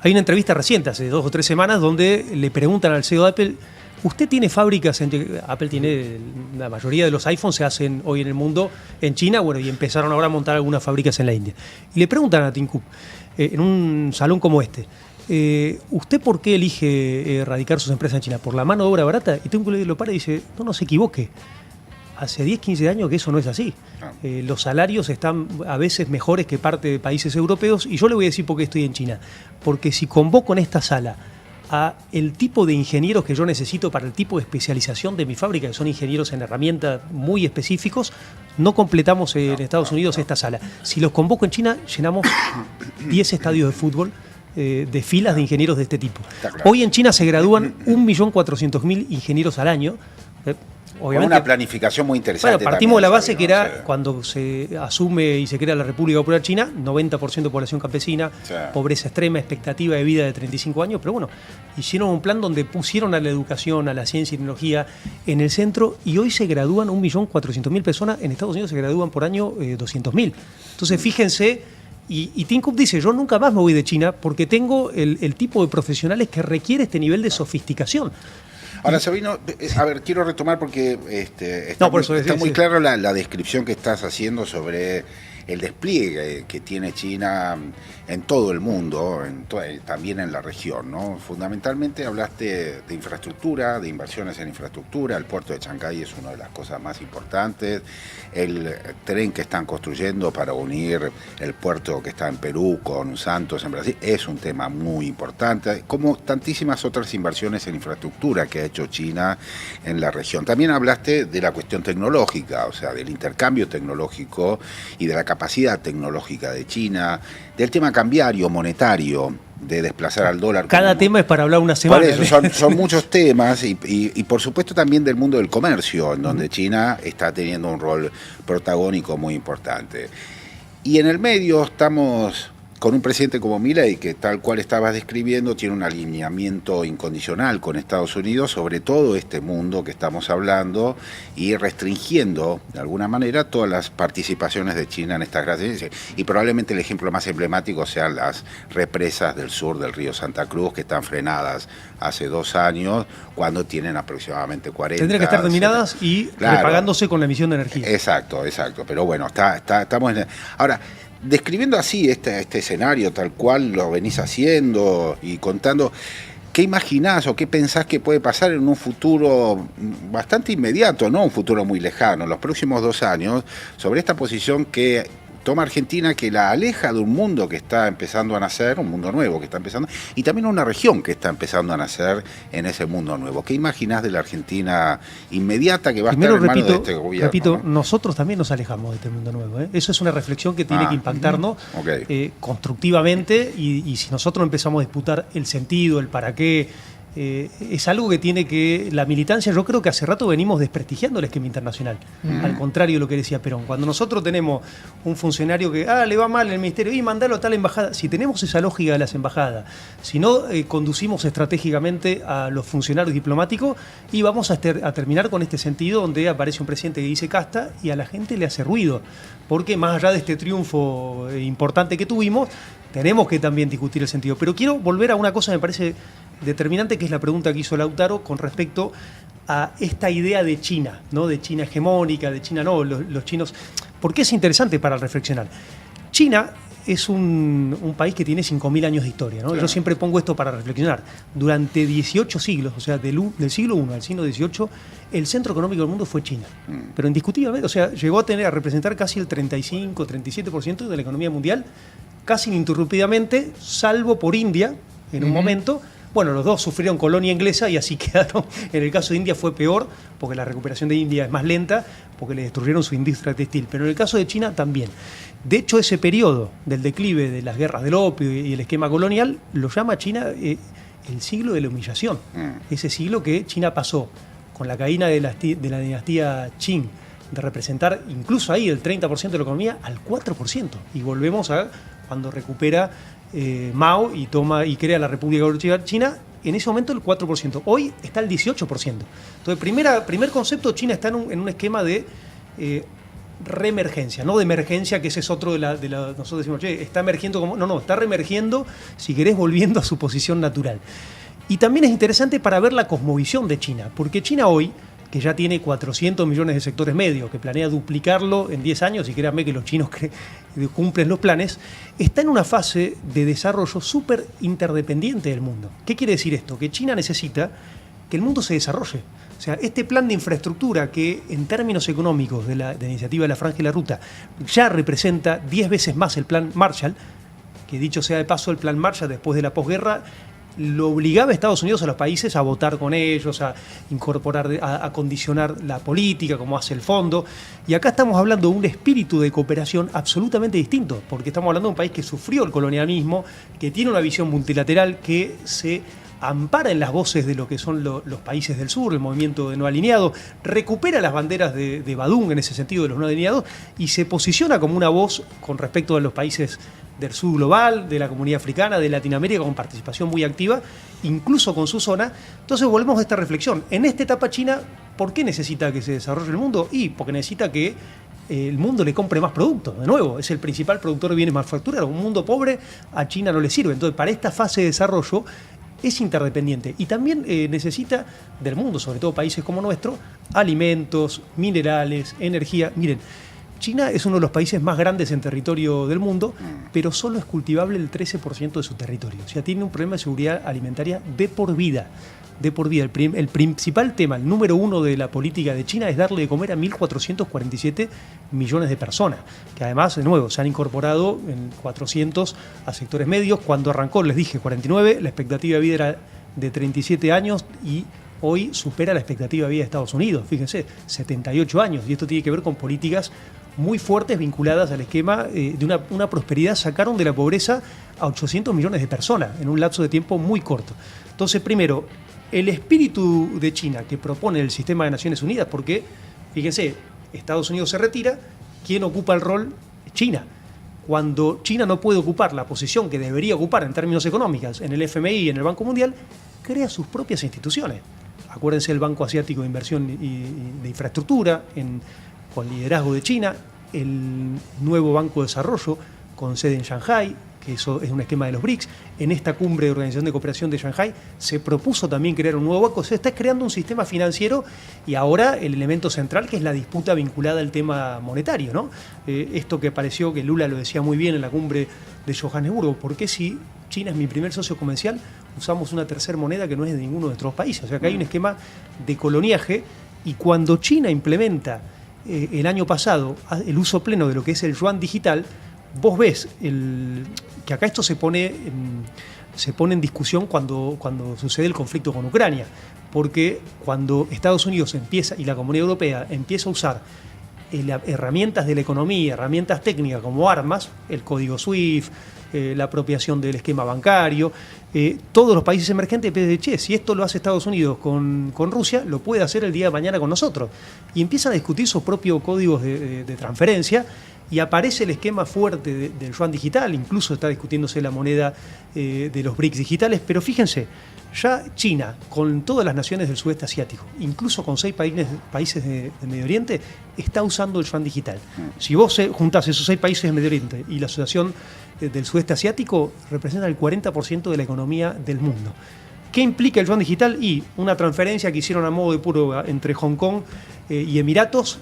Hay una entrevista reciente, hace 2 o 3 semanas, donde le preguntan al CEO de Apple, ¿usted tiene fábricas Apple tiene, la mayoría de los iPhones se hacen hoy en el mundo en China, bueno, y empezaron ahora a montar algunas fábricas en la India. Y le preguntan a Tim Cook, en un salón como este, ¿usted por qué elige radicar sus empresas en China? ¿Por la mano de obra barata? Y Tim Cook lo para y dice, no se equivoque. Hace 10, 15 años que eso no es así. Los salarios están a veces mejores que parte de países europeos, y yo le voy a decir por qué estoy en China. Porque si convoco en esta sala a el tipo de ingenieros que yo necesito para el tipo de especialización de mi fábrica, que son ingenieros en herramientas muy específicos, no completamos en Estados Unidos esta sala. Si los convoco en China, llenamos 10 estadios de fútbol de filas de ingenieros de este tipo. Está claro. Hoy en China se gradúan 1.400.000 ingenieros al año. Con una planificación muy interesante. Bueno, partimos de la también, base Sabino, que era sí. cuando se asume y se crea la República Popular China, 90% de población campesina, Sí. pobreza extrema, expectativa de vida de 35 años, pero bueno, hicieron un plan donde pusieron a la educación, a la ciencia y tecnología en el centro, y hoy se gradúan 1.400.000 personas, en Estados Unidos se gradúan por año 200.000. Entonces fíjense, y Tim Cook dice, yo nunca más me voy de China porque tengo el tipo de profesionales que requiere este nivel de sofisticación. Ahora, Sabino, a ver, quiero retomar porque No, por eso está decía, muy sí. claro la descripción que estás haciendo sobre el despliegue que tiene China en todo el mundo, también en la región, ¿no? Fundamentalmente hablaste de infraestructura, de inversiones en infraestructura. El puerto de Chancay es una de las cosas más importantes. El tren que están construyendo para unir el puerto que está en Perú con Santos en Brasil es un tema muy importante, como tantísimas otras inversiones en infraestructura que ha hecho China en la región. También hablaste de la cuestión tecnológica, o sea, del intercambio tecnológico y de la capacidad tecnológica de China, del tema cambiario, monetario, de desplazar al dólar. Cada tema es para hablar una semana. Por eso, son muchos temas y por supuesto también del mundo del comercio, en donde China está teniendo un rol protagónico muy importante. Y en el medio estamos con un presidente como Milei, que tal cual estabas describiendo, tiene un alineamiento incondicional con Estados Unidos sobre todo este mundo que estamos hablando y restringiendo de alguna manera todas las participaciones de China en estas grandes. Y probablemente el ejemplo más emblemático sean las represas del sur del río Santa Cruz, que están frenadas hace 2 años, cuando tienen aproximadamente 40. Tendrían que estar terminadas y Claro. repagándose con la emisión de energía. Exacto. Pero bueno, estamos en... Ahora, describiendo así este escenario tal cual lo venís haciendo y contando, ¿qué imaginás o qué pensás que puede pasar en un futuro bastante inmediato, no un futuro muy lejano, en los próximos 2 años, sobre esta posición que toma Argentina, que la aleja de un mundo que está empezando a nacer, un mundo nuevo que está empezando, y también una región que está empezando a nacer en ese mundo nuevo? ¿Qué imaginás de la Argentina inmediata que va a Primero, estar en manos de este gobierno? repito, ¿no? nosotros también nos alejamos de este mundo nuevo. Eso es una reflexión que tiene que impactarnos Ok. constructivamente, y si nosotros empezamos a disputar el sentido, el para qué, es algo que tiene que... La militancia, yo creo que hace rato venimos desprestigiando el esquema internacional. Al contrario de lo que decía Perón. Cuando nosotros tenemos un funcionario que le va mal en el ministerio, y mandalo a tal embajada. Si tenemos esa lógica de las embajadas, si no conducimos estratégicamente a los funcionarios diplomáticos, y vamos a terminar con este sentido donde aparece un presidente que dice casta y a la gente le hace ruido. Porque más allá de este triunfo importante que tuvimos, tenemos que también discutir el sentido. Pero quiero volver a una cosa que me parece determinante, que es la pregunta que hizo Lautaro con respecto a esta idea de China, ¿no? De China hegemónica, de China no, los chinos. ¿Por qué es interesante para reflexionar? China es un país que tiene 5.000 años de historia, ¿no? Claro. Yo siempre pongo esto para reflexionar. Durante 18 siglos, o sea, del siglo I al siglo XVIII, el centro económico del mundo fue China. Pero indiscutiblemente, o sea, llegó a representar casi el 35, 37% de la economía mundial, casi ininterrumpidamente, salvo por India, en un momento. Bueno, los dos sufrieron colonia inglesa y así quedaron. En el caso de India fue peor, porque la recuperación de India es más lenta, porque le destruyeron su industria textil. Pero en el caso de China también. De hecho, ese periodo del declive de las guerras del opio y el esquema colonial lo llama China el siglo de la humillación. Ese siglo que China pasó con la caída de la dinastía Qing, de representar incluso ahí el 30% de la economía al 4%. Y volvemos a cuando recupera Mao y crea la República Bolchevique China, en ese momento el 4%. Hoy está el 18%. Entonces, primer concepto, China está en un esquema de reemergencia, no de emergencia, que ese es otro de la nosotros decimos, che, está emergiendo como. No, está reemergiendo, si querés, volviendo a su posición natural. Y también es interesante para ver la cosmovisión de China, porque China hoy, que ya tiene 400 millones de sectores medios, que planea duplicarlo en 10 años, y créanme que los chinos cumplen los planes, está en una fase de desarrollo súper interdependiente del mundo. ¿Qué quiere decir esto? Que China necesita que el mundo se desarrolle. O sea, este plan de infraestructura que en términos económicos de la iniciativa de la Franja y la Ruta ya representa 10 veces más el plan Marshall, que dicho sea de paso, el plan Marshall después de la posguerra lo obligaba a Estados Unidos, a los países, a votar con ellos, a incorporar, a condicionar la política, como hace el fondo. Y acá estamos hablando de un espíritu de cooperación absolutamente distinto, porque estamos hablando de un país que sufrió el colonialismo, que tiene una visión multilateral, que se ampara en las voces de lo que son los países del sur, el movimiento de no alineado, recupera las banderas de Badung en ese sentido de los no alineados y se posiciona como una voz con respecto a los países del sur global, de la comunidad africana, de Latinoamérica, con participación muy activa, incluso con su zona. Entonces volvemos a esta reflexión. En esta etapa China, ¿por qué necesita que se desarrolle el mundo? Y porque necesita que el mundo le compre más productos. De nuevo, es el principal productor de bienes manufacturados. Un mundo pobre a China no le sirve. Entonces, para esta fase de desarrollo es interdependiente y también necesita del mundo, sobre todo países como nuestro, alimentos, minerales, energía. Miren, China es uno de los países más grandes en territorio del mundo, pero solo es cultivable el 13% de su territorio. O sea, tiene un problema de seguridad alimentaria de por vida. De por vida. El principal tema, el número uno de la política de China es darle de comer a 1.447 millones de personas, que además, de nuevo, se han incorporado en 400 a sectores medios. Cuando arrancó, les dije, 49, la expectativa de vida era de 37 años y hoy supera la expectativa de vida de Estados Unidos. Fíjense, 78 años. Y esto tiene que ver con políticas muy fuertes vinculadas al esquema de una prosperidad. Sacaron de la pobreza a 800 millones de personas en un lapso de tiempo muy corto. Entonces, primero, el espíritu de China que propone el sistema de Naciones Unidas, porque, fíjense, Estados Unidos se retira, ¿quién ocupa el rol? China. Cuando China no puede ocupar la posición que debería ocupar en términos económicos en el FMI y en el Banco Mundial, crea sus propias instituciones. Acuérdense del Banco Asiático de Inversión y de Infraestructura, con liderazgo de China, el nuevo Banco de Desarrollo, con sede en Shanghái, que eso es un esquema de los BRICS. En esta cumbre de Organización de Cooperación de Shanghái se propuso también crear un nuevo banco. Se está creando un sistema financiero y ahora el elemento central, que es la disputa vinculada al tema monetario, ¿no? Esto que pareció que Lula lo decía muy bien en la cumbre de Johannesburgo, ¿por qué si China es mi primer socio comercial usamos una tercera moneda que no es de ninguno de nuestros países? O sea que hay un esquema de coloniaje y cuando China implementa el año pasado el uso pleno de lo que es el yuan digital, vos ves que acá esto se pone en discusión cuando sucede el conflicto con Ucrania, porque cuando Estados Unidos empieza y la Comunidad Europea empieza a usar herramientas de la economía, herramientas técnicas como armas, el código SWIFT, la apropiación del esquema bancario, todos los países emergentes dicen, si esto lo hace Estados Unidos con Rusia, lo puede hacer el día de mañana con nosotros. Y empiezan a discutir sus propios códigos de transferencia. Y aparece el esquema fuerte del yuan digital, incluso está discutiéndose la moneda de los BRICS digitales, pero fíjense, Ya China, con todas las naciones del sudeste asiático, incluso con 6 países de Medio Oriente, está usando el yuan digital. Si vos juntás esos 6 países de Medio Oriente y la asociación del sudeste asiático, representa el 40% de la economía del mundo. ¿Qué implica el yuan digital? Y una transferencia que hicieron a modo de puro entre Hong Kong y Emiratos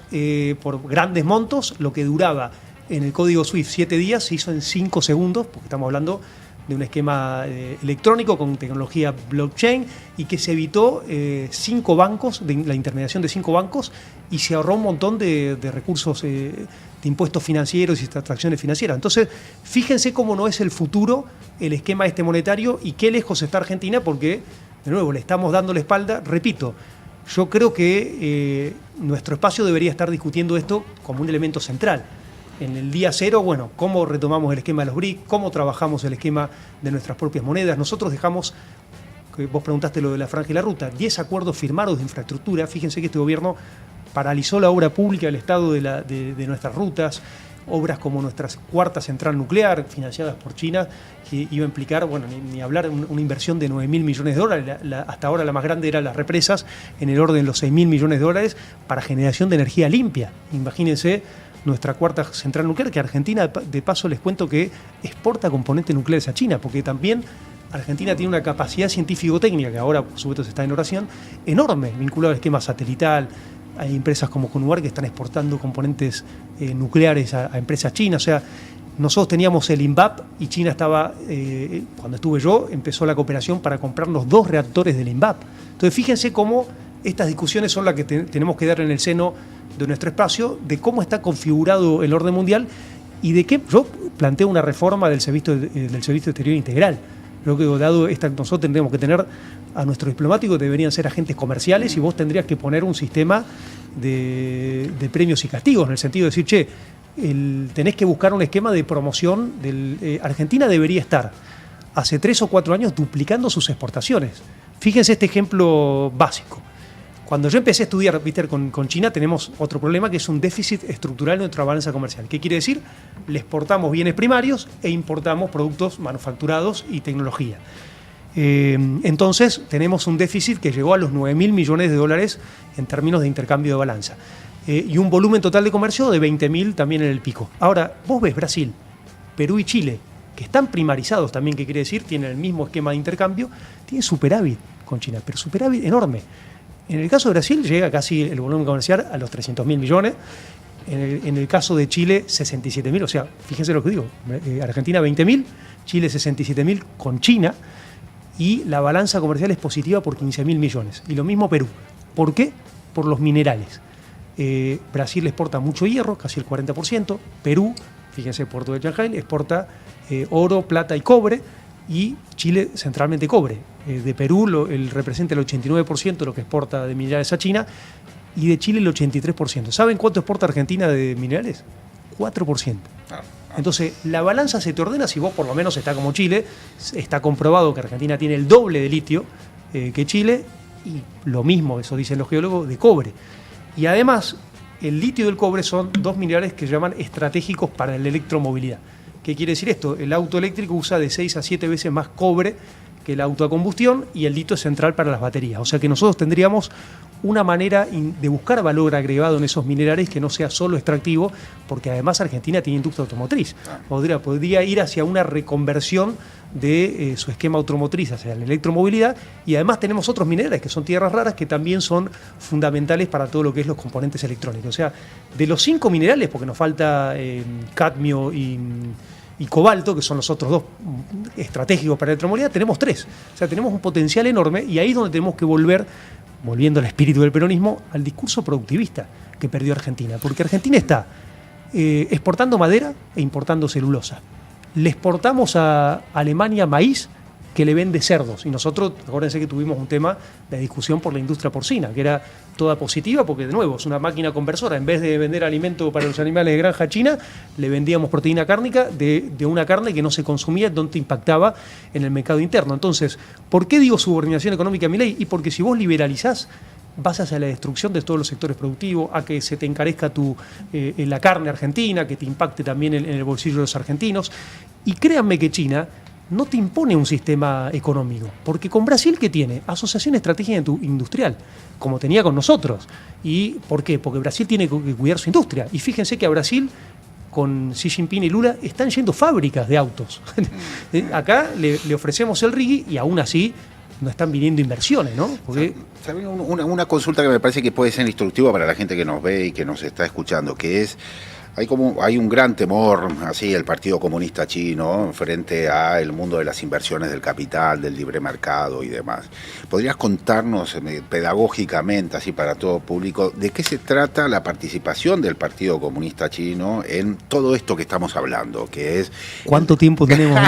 por grandes montos, lo que duraba en el código SWIFT 7 días, se hizo en 5 segundos, porque estamos hablando de un esquema electrónico con tecnología blockchain y que se evitó 5 bancos, la intermediación de 5 bancos, y se ahorró un montón de recursos de impuestos financieros y transacciones financieras. Entonces, fíjense cómo no es el futuro el esquema monetario y qué lejos está Argentina, porque, de nuevo, le estamos dando la espalda. Repito, yo creo que nuestro espacio debería estar discutiendo esto como un elemento central. En el día cero, bueno, cómo retomamos el esquema de los BRIC, cómo trabajamos el esquema de nuestras propias monedas. Nosotros dejamos, que vos preguntaste lo de la franja y la ruta, 10 acuerdos firmados de infraestructura. Fíjense que este gobierno paralizó la obra pública del Estado de nuestras rutas, obras como nuestra cuarta central nuclear, financiadas por China, que iba a implicar, bueno, ni hablar, una inversión de 9.000 millones de dólares. Hasta ahora la más grande era las represas, en el orden de los 6.000 millones de dólares para generación de energía limpia. Imagínense nuestra cuarta central nuclear, que Argentina, de paso les cuento que exporta componentes nucleares a China, porque también Argentina tiene una capacidad científico-técnica, que ahora por supuesto está en oración, enorme, vinculado al esquema satelital. Hay empresas como Conuar que están exportando componentes nucleares a empresas chinas. O sea, nosotros teníamos el INVAP y China estaba, cuando estuve yo, empezó la cooperación para comprarnos 2 reactores del INVAP. Entonces fíjense cómo estas discusiones son las que tenemos que dar en el seno de nuestro espacio, de cómo está configurado el orden mundial y de qué yo planteo una reforma del servicio exterior integral. Creo que dado nosotros tendríamos que tener a nuestros diplomáticos, deberían ser agentes comerciales y vos tendrías que poner un sistema de premios y castigos, en el sentido de decir, che, tenés que buscar un esquema de promoción. Argentina debería estar hace 3 o 4 años duplicando sus exportaciones. Fíjense este ejemplo básico. Cuando yo empecé a estudiar, ¿viste? Con China tenemos otro problema, que es un déficit estructural de nuestra balanza comercial. ¿Qué quiere decir? Le exportamos bienes primarios e importamos productos manufacturados y tecnología. Entonces tenemos un déficit que llegó a los 9.000 millones de dólares en términos de intercambio de balanza. Y un volumen total de comercio de 20.000 también en el pico. Ahora, vos ves Brasil, Perú y Chile, que están primarizados también, ¿qué quiere decir? Tienen el mismo esquema de intercambio, tienen superávit con China, pero superávit enorme. En el caso de Brasil llega casi el volumen comercial a los 300.000 millones. En el caso de Chile, 67.000. O sea, fíjense lo que digo. Argentina 20.000, Chile 67.000 con China. Y la balanza comercial es positiva por 15.000 millones. Y lo mismo Perú. ¿Por qué? Por los minerales. Brasil exporta mucho hierro, casi el 40%. Perú, fíjense, Puerto de Shanghái, exporta oro, plata y cobre. Y Chile centralmente cobre. De Perú representa el 89% de lo que exporta de minerales a China y de Chile el 83%. ¿Saben cuánto exporta Argentina de minerales? 4%. Entonces, la balanza se te ordena si vos por lo menos está como Chile. Está comprobado que Argentina tiene el doble de litio que Chile y lo mismo, eso dicen los geólogos, de cobre. Y además, el litio y el cobre son 2 minerales que se llaman estratégicos para la electromovilidad. ¿Qué quiere decir esto? El auto eléctrico usa de 6 a 7 veces más cobre que el auto a combustión y el litio es central para las baterías. O sea que nosotros tendríamos una manera de buscar valor agregado en esos minerales que no sea solo extractivo, porque además Argentina tiene industria automotriz. Podría ir hacia una reconversión de su esquema automotriz hacia la electromovilidad y además tenemos otros minerales que son tierras raras que también son fundamentales para todo lo que es los componentes electrónicos. O sea, de los 5 minerales, porque nos falta cadmio y cobalto, que son los otros 2 estratégicos para la electromovilidad, tenemos 3. O sea, tenemos un potencial enorme y ahí es donde tenemos que volviendo al espíritu del peronismo, al discurso productivista que perdió Argentina. Porque Argentina está exportando madera e importando celulosa. Le exportamos a Alemania maíz que le vende cerdos. Y nosotros, acuérdense que tuvimos un tema de discusión por la industria porcina, que era toda positiva porque, de nuevo, es una máquina conversora. En vez de vender alimento para los animales de granja china, le vendíamos proteína cárnica de una carne que no se consumía, donde impactaba en el mercado interno. Entonces, ¿por qué digo subordinación económica a Milei? Y porque si vos liberalizás, vas hacia la destrucción de todos los sectores productivos, a que se te encarezca la carne argentina, que te impacte también en el bolsillo de los argentinos. Y créanme que China no te impone un sistema económico. Porque con Brasil, ¿qué tiene? Asociación Estratégica Industrial, como tenía con nosotros. ¿Y por qué? Porque Brasil tiene que cuidar su industria. Y fíjense que a Brasil, con Xi Jinping y Lula, están yendo fábricas de autos. Acá le ofrecemos el RIGI y aún así no están viniendo inversiones, ¿no? Porque ¿Saben? Una consulta que me parece que puede ser instructiva para la gente que nos ve y que nos está escuchando, que es, hay un gran temor, así, el Partido Comunista Chino frente al mundo de las inversiones del capital, del libre mercado y demás. ¿Podrías contarnos pedagógicamente, así para todo público, de qué se trata la participación del Partido Comunista Chino en todo esto que estamos hablando? Que es... ¿cuánto tiempo tenemos?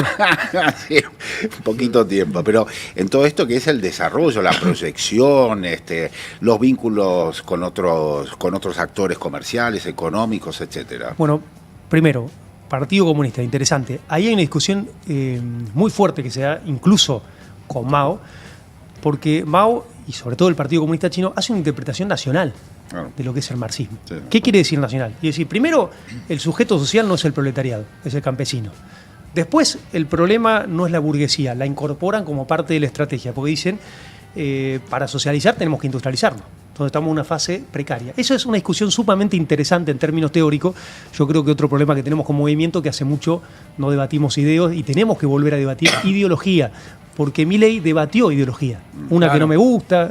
Sí, un poquito tiempo, pero en todo esto que es el desarrollo, la proyección, los vínculos con otros actores comerciales, económicos, etcétera. Bueno, primero, Partido Comunista, interesante. Ahí hay una discusión muy fuerte que se da incluso con Mao, porque Mao, y sobre todo el Partido Comunista Chino, hace una interpretación nacional de lo que es el marxismo. Sí. ¿Qué quiere decir nacional? Y decir, primero, el sujeto social no es el proletariado, es el campesino. Después, el problema no es la burguesía, la incorporan como parte de la estrategia, porque dicen, para socializar tenemos que industrializarnos. Entonces estamos en una fase precaria. Eso es una discusión sumamente interesante en términos teóricos. Yo creo que otro problema que tenemos como movimiento, que hace mucho no debatimos ideas y tenemos que volver a debatir ideología, porque Milei debatió ideología, una que no me gusta,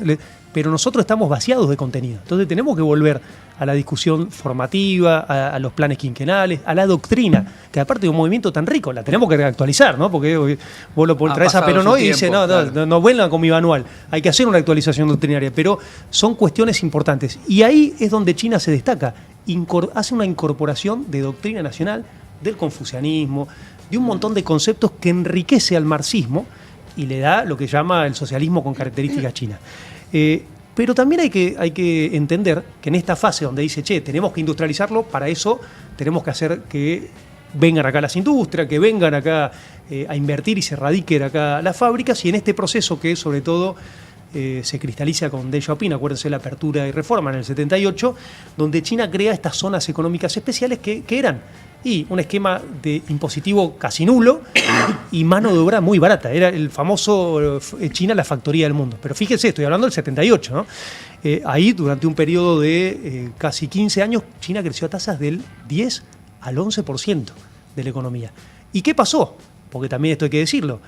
pero nosotros estamos vaciados de contenido. Entonces tenemos que volver a la discusión formativa, a los planes quinquenales, a la doctrina, que aparte de un movimiento tan rico, la tenemos que actualizar, ¿no? Porque vos lo traes a Perón hoy y dice, no vuelvan con mi manual, hay que hacer una actualización doctrinaria, pero son cuestiones importantes. Y ahí es donde China se destaca, hace una incorporación de doctrina nacional, del confucianismo, de un montón de conceptos que enriquece al marxismo y le da lo que llama el socialismo con características chinas. Pero también hay que entender que en esta fase donde dice, tenemos que industrializarlo, para eso tenemos que hacer que vengan acá las industrias, que vengan acá a invertir y se radiquen acá las fábricas, y en este proceso que sobre todo se cristaliza con Deng Xiaoping, acuérdense de la apertura y reforma en el 78, donde China crea estas zonas económicas especiales que eran un esquema de impositivo casi nulo y mano de obra muy barata. Era el famoso China, la factoría del mundo. Pero fíjense, estoy hablando del 78, ¿no? Ahí, durante un periodo de casi 15 años, China creció a tasas del 10 al 11% de la economía. ¿Y qué pasó? Porque también esto hay que decirlo.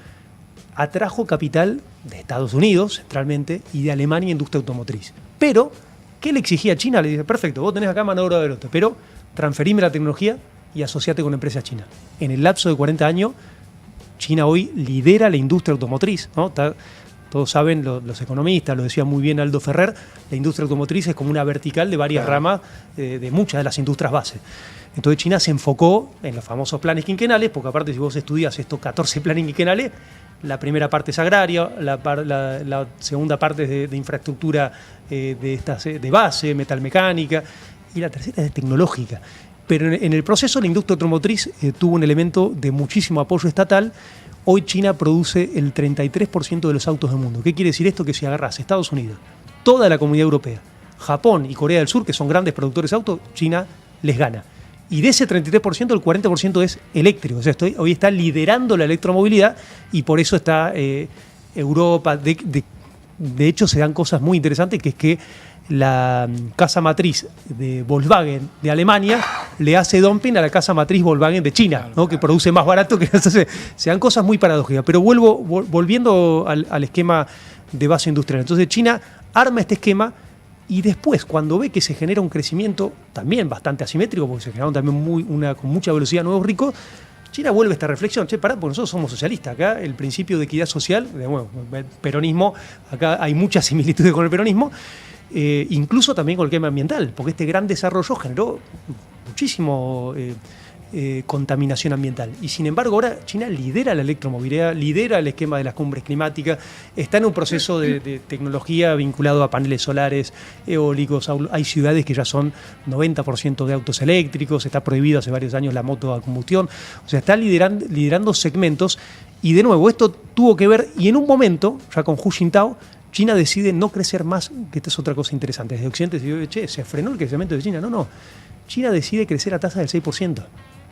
Atrajo capital de Estados Unidos, centralmente, y de Alemania, industria automotriz. Pero, ¿qué le exigía a China? Le dice, perfecto, vos tenés acá mano de obra de lote, pero transferime la tecnología y asociate con empresas chinas. En el lapso de 40 años, China hoy lidera la industria automotriz, ¿no? Todos saben, los economistas, lo decía muy bien Aldo Ferrer, la industria automotriz es como una vertical de varias ramas de muchas de las industrias base. Entonces China se enfocó en los famosos planes quinquenales, porque aparte si vos estudias estos 14 planes quinquenales, la primera parte es agraria, la segunda parte es de infraestructura de base, metalmecánica, y la tercera es tecnológica. Pero en el proceso la industria automotriz tuvo un elemento de muchísimo apoyo estatal. Hoy China produce el 33% de los autos del mundo. ¿Qué quiere decir esto? Que si agarrás Estados Unidos, toda la comunidad europea, Japón y Corea del Sur, que son grandes productores de autos, China les gana. Y de ese 33%, el 40% es eléctrico. O sea, hoy está liderando la electromovilidad y por eso está Europa. De hecho, se dan cosas muy interesantes, que es que la casa matriz de Volkswagen de Alemania le hace dumping a la casa matriz Volkswagen de China, ¿no? Que produce más barato que entonces, se dan cosas muy paradójicas. Pero volviendo al esquema de base industrial. Entonces China arma este esquema y después, cuando ve que se genera un crecimiento también bastante asimétrico, porque se generaron también con mucha velocidad nuevos ricos, China vuelve a esta reflexión, pará, porque nosotros somos socialistas, acá el principio de equidad social, el peronismo, acá hay muchas similitudes con el peronismo, incluso también con el tema ambiental, porque este gran desarrollo generó muchísimo contaminación ambiental. Y sin embargo ahora China lidera la electromovilidad, lidera el esquema de las cumbres climáticas, está en un proceso de tecnología vinculado a paneles solares, eólicos, hay ciudades que ya son 90% de autos eléctricos, está prohibido hace varios años la moto a combustión, o sea, está liderando segmentos. Y de nuevo, esto tuvo que ver, y en un momento, ya con Hu Jintao, China decide no crecer más, que esta es otra cosa interesante. Desde Occidente se dice, se frenó el crecimiento de China. No. China decide crecer a tasa del 6%.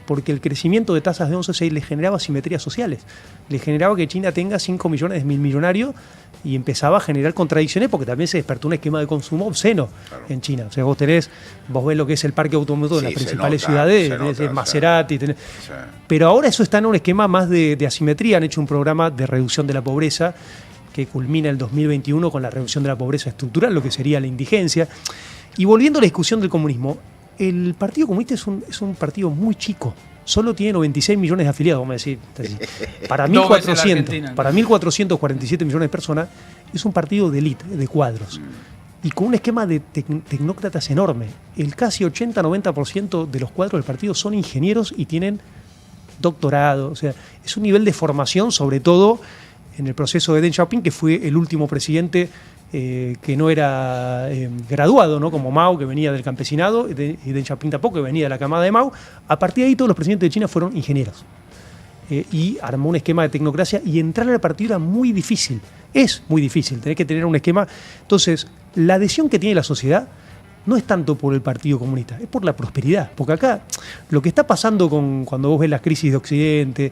porque el crecimiento de tasas de 11,6 le generaba asimetrías sociales. Le generaba que China tenga 5 millones de millonarios y empezaba a generar contradicciones porque también se despertó un esquema de consumo obsceno en China. O sea, vos ves lo que es el parque automotor en las principales ciudades, tenés Maserati, pero ahora eso está en un esquema más de asimetría. Han hecho un programa de reducción de la pobreza que culmina el 2021 con la reducción de la pobreza estructural, lo que sería la indigencia. Y volviendo a la discusión del comunismo, el Partido Comunista es un partido muy chico. Solo tiene 96 millones de afiliados, vamos a decir. Para 1.447 millones de personas, es un partido de élite, de cuadros. Y con un esquema de tecnócratas enorme. El casi 80-90% de los cuadros del partido son ingenieros y tienen doctorado. O sea, es un nivel de formación, sobre todo en el proceso de Deng Xiaoping, que fue el último presidente que no era graduado, ¿no? Como Mao, que venía del campesinado, y Deng Xiaoping tampoco, que venía de la camada de Mao. A partir de ahí todos los presidentes de China fueron ingenieros. Y armó un esquema de tecnocracia, y entrar al partido era muy difícil. Es muy difícil, tenés que tener un esquema. Entonces, la adhesión que tiene la sociedad no es tanto por el Partido Comunista, es por la prosperidad. Porque acá lo que está pasando cuando vos ves las crisis de Occidente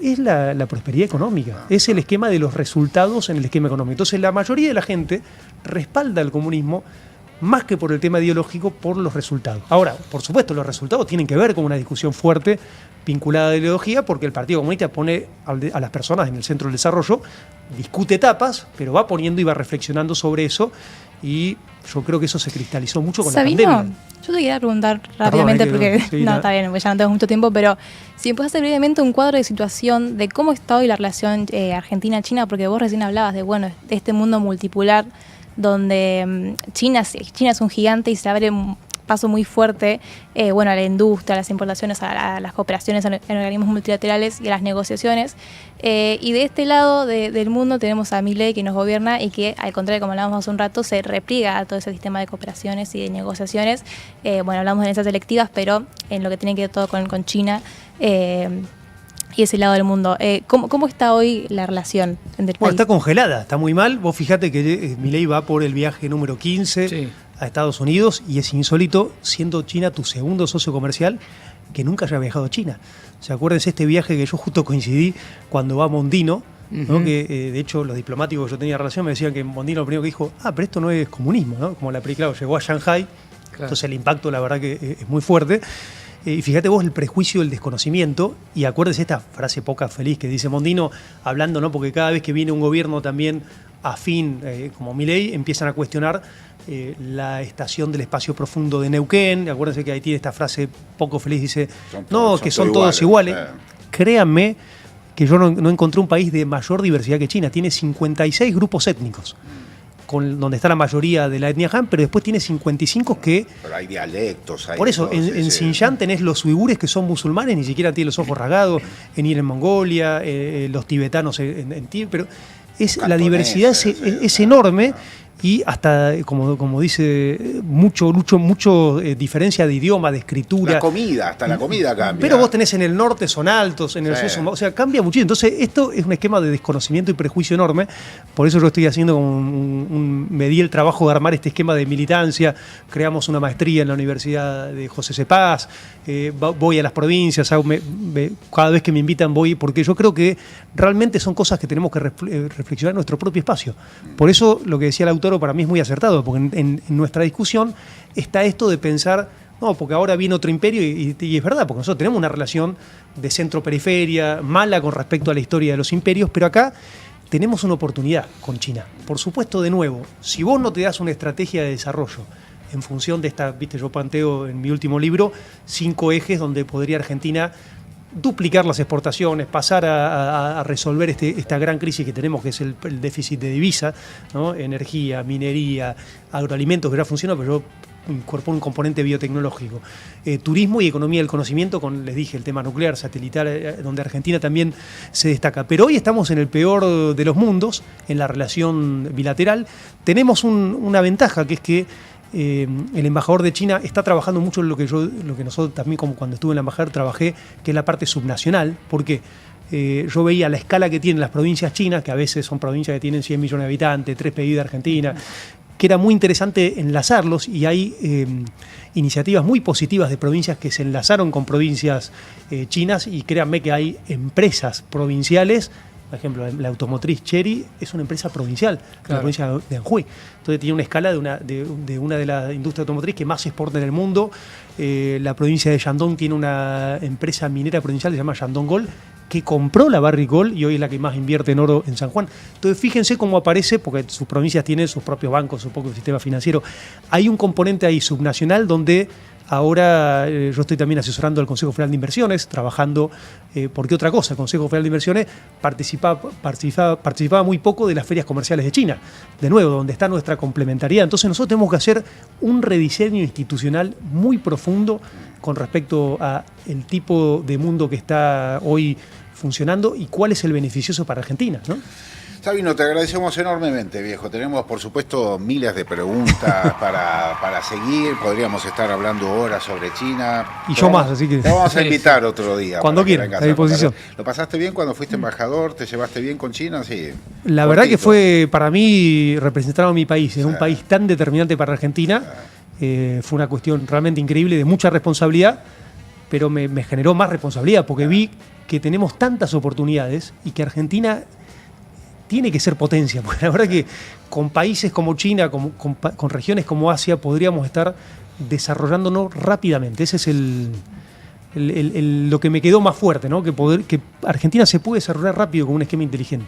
es la prosperidad económica, es el esquema de los resultados en el esquema económico. Entonces la mayoría de la gente respalda el comunismo más que por el tema ideológico, por los resultados. Ahora, por supuesto, los resultados tienen que ver con una discusión fuerte vinculada a la ideología, porque el Partido Comunista pone a las personas en el centro del desarrollo, discute etapas, pero va poniendo y va reflexionando sobre eso, y yo creo que eso se cristalizó mucho con Sabino, la pandemia. Yo te quería preguntar rápidamente, porque sí, no, está bien, porque ya no tengo mucho tiempo, pero si me puedes hacer brevemente un cuadro de situación de cómo está hoy la relación Argentina-China, porque vos recién hablabas de este mundo multipolar donde China es un gigante y se abre un paso muy fuerte a la industria, a las importaciones, a las cooperaciones en organismos multilaterales y a las negociaciones. Y de este lado del mundo tenemos a Milei, que nos gobierna y que, al contrario, como hablábamos hace un rato, se repliega a todo ese sistema de cooperaciones y de negociaciones. Hablamos de alianzas selectivas, pero en lo que tiene que ver todo con China y ese lado del mundo. ¿Cómo está hoy la relación entre el país? Está congelada, está muy mal. Vos fijate que Milei va por el viaje número 15 a Estados Unidos, y es insólito, siendo China tu segundo socio comercial, que nunca haya viajado a China. O sea, acuérdense este viaje que yo justo coincidí cuando va Mondino, ¿no? Que de hecho los diplomáticos que yo tenía relación me decían que Mondino lo primero que dijo, pero esto no es comunismo, ¿no? Como la película, llegó a Shanghai, entonces el impacto la verdad que es muy fuerte. Y fíjate vos el prejuicio, el desconocimiento, y acuérdense esta frase poca feliz que dice Mondino, hablando, ¿no? Porque cada vez que viene un gobierno también afín como Milei, empiezan a cuestionar la estación del espacio profundo de Neuquén. Acuérdense que ahí tiene esta frase poco feliz, dice, son todos iguales. Créanme que yo no encontré un país de mayor diversidad que China. Tiene 56 grupos étnicos, donde está la mayoría de la etnia Han, pero después tiene 55 que... Pero hay dialectos. Por eso, en Xinjiang tenés los uigures, que son musulmanes, ni siquiera tienen los ojos rasgados, en Mongolia, los tibetanos en Tíbet, pero la diversidad es enorme. Y hasta, como dice, mucho diferencia de idioma, de escritura. La comida cambia. Pero vos tenés en el norte, son altos, en el sur son... O sea, cambia muchísimo. Entonces, esto es un esquema de desconocimiento y prejuicio enorme. Por eso yo estoy haciendo me di el trabajo de armar este esquema de militancia. Creamos una maestría en la Universidad de José C. Paz. Voy a las provincias, cada vez que me invitan voy, porque yo creo que realmente son cosas que tenemos que reflexionar en nuestro propio espacio. Por eso lo que decía el autor para mí es muy acertado, porque en nuestra discusión está esto de pensar, no, porque ahora viene otro imperio, y es verdad, porque nosotros tenemos una relación de centro-periferia mala con respecto a la historia de los imperios, pero acá tenemos una oportunidad con China. Por supuesto, de nuevo, si vos no te das una estrategia de desarrollo en función de esta, yo planteo en mi último libro 5 ejes donde podría Argentina duplicar las exportaciones, pasar a resolver esta gran crisis que tenemos, que es el déficit de divisa, ¿no? Energía, minería, agroalimentos, que ya funciona, pero yo incorporo un componente biotecnológico. Turismo y economía del conocimiento, les dije, el tema nuclear, satelital, donde Argentina también se destaca. Pero hoy estamos en el peor de los mundos, en la relación bilateral. Tenemos una ventaja, que es que el embajador de China está trabajando mucho en lo que nosotros también, como cuando estuve en la embajada, trabajé, que es la parte subnacional, porque yo veía la escala que tienen las provincias chinas, que a veces son provincias que tienen 100 millones de habitantes, 3 PIB de Argentina, que era muy interesante enlazarlos y hay iniciativas muy positivas de provincias que se enlazaron con provincias chinas y créanme que hay empresas provinciales. Por ejemplo, la automotriz Chery es una empresa provincial, de la provincia de Anhui. Entonces tiene una escala de una de las industrias automotriz que más se exporta en el mundo. La provincia de Shandong tiene una empresa minera provincial que se llama Shandong Gold, que compró la Barrick Gold y hoy es la que más invierte en oro en San Juan. Entonces fíjense cómo aparece, porque sus provincias tienen sus propios bancos, su propio sistema financiero. Hay un componente ahí subnacional donde ahora yo estoy también asesorando al Consejo Federal de Inversiones, trabajando, porque otra cosa, el Consejo Federal de Inversiones participaba muy poco de las ferias comerciales de China, de nuevo, donde está nuestra complementariedad. Entonces nosotros tenemos que hacer un rediseño institucional muy profundo con respecto a el tipo de mundo que está hoy funcionando y cuál es el beneficioso para Argentina, ¿no? Sabino, te agradecemos enormemente, viejo. Tenemos, por supuesto, miles de preguntas para seguir. Podríamos estar hablando horas sobre China. Y yo más, así que... Te vamos a invitar otro día. Cuando quieran, a disposición. ¿Lo pasaste bien cuando fuiste embajador? ¿Te llevaste bien con China? Sí. La verdad que fue, para mí, representar a mi país en un país tan determinante para Argentina. Fue una cuestión realmente increíble, de mucha responsabilidad, pero me generó más responsabilidad porque vi que tenemos tantas oportunidades y que Argentina tiene que ser potencia, porque la verdad que con países como China, con regiones como Asia, podríamos estar desarrollándonos rápidamente. Ese es lo que me quedó más fuerte, ¿no? Que Argentina se puede desarrollar rápido con un esquema inteligente.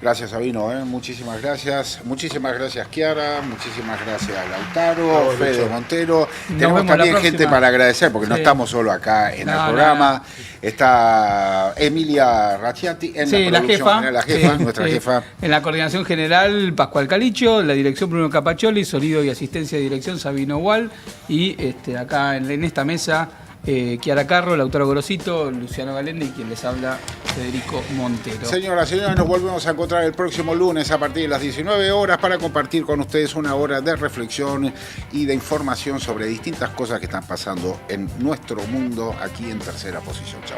Gracias, Sabino, muchísimas gracias. Muchísimas gracias, Kiara. Muchísimas gracias, Lautaro, Fede Montero. Tenemos también gente para agradecer, porque no estamos solo acá en el programa. Está Emilia Racciati en la producción general, la jefa, nuestra jefa. En la coordinación general, Pascual Calicho, la dirección Bruno Capaccioli, sonido y asistencia de dirección Sabino Gual, y acá en esta mesa Kiara Carro, Lautaro Gorosito, Luciano Galende y quien les habla, Federico Montero. Señoras y señores, nos volvemos a encontrar el próximo lunes a partir de las 19 horas para compartir con ustedes una hora de reflexión y de información sobre distintas cosas que están pasando en nuestro mundo aquí en Tercera Posición. Chao.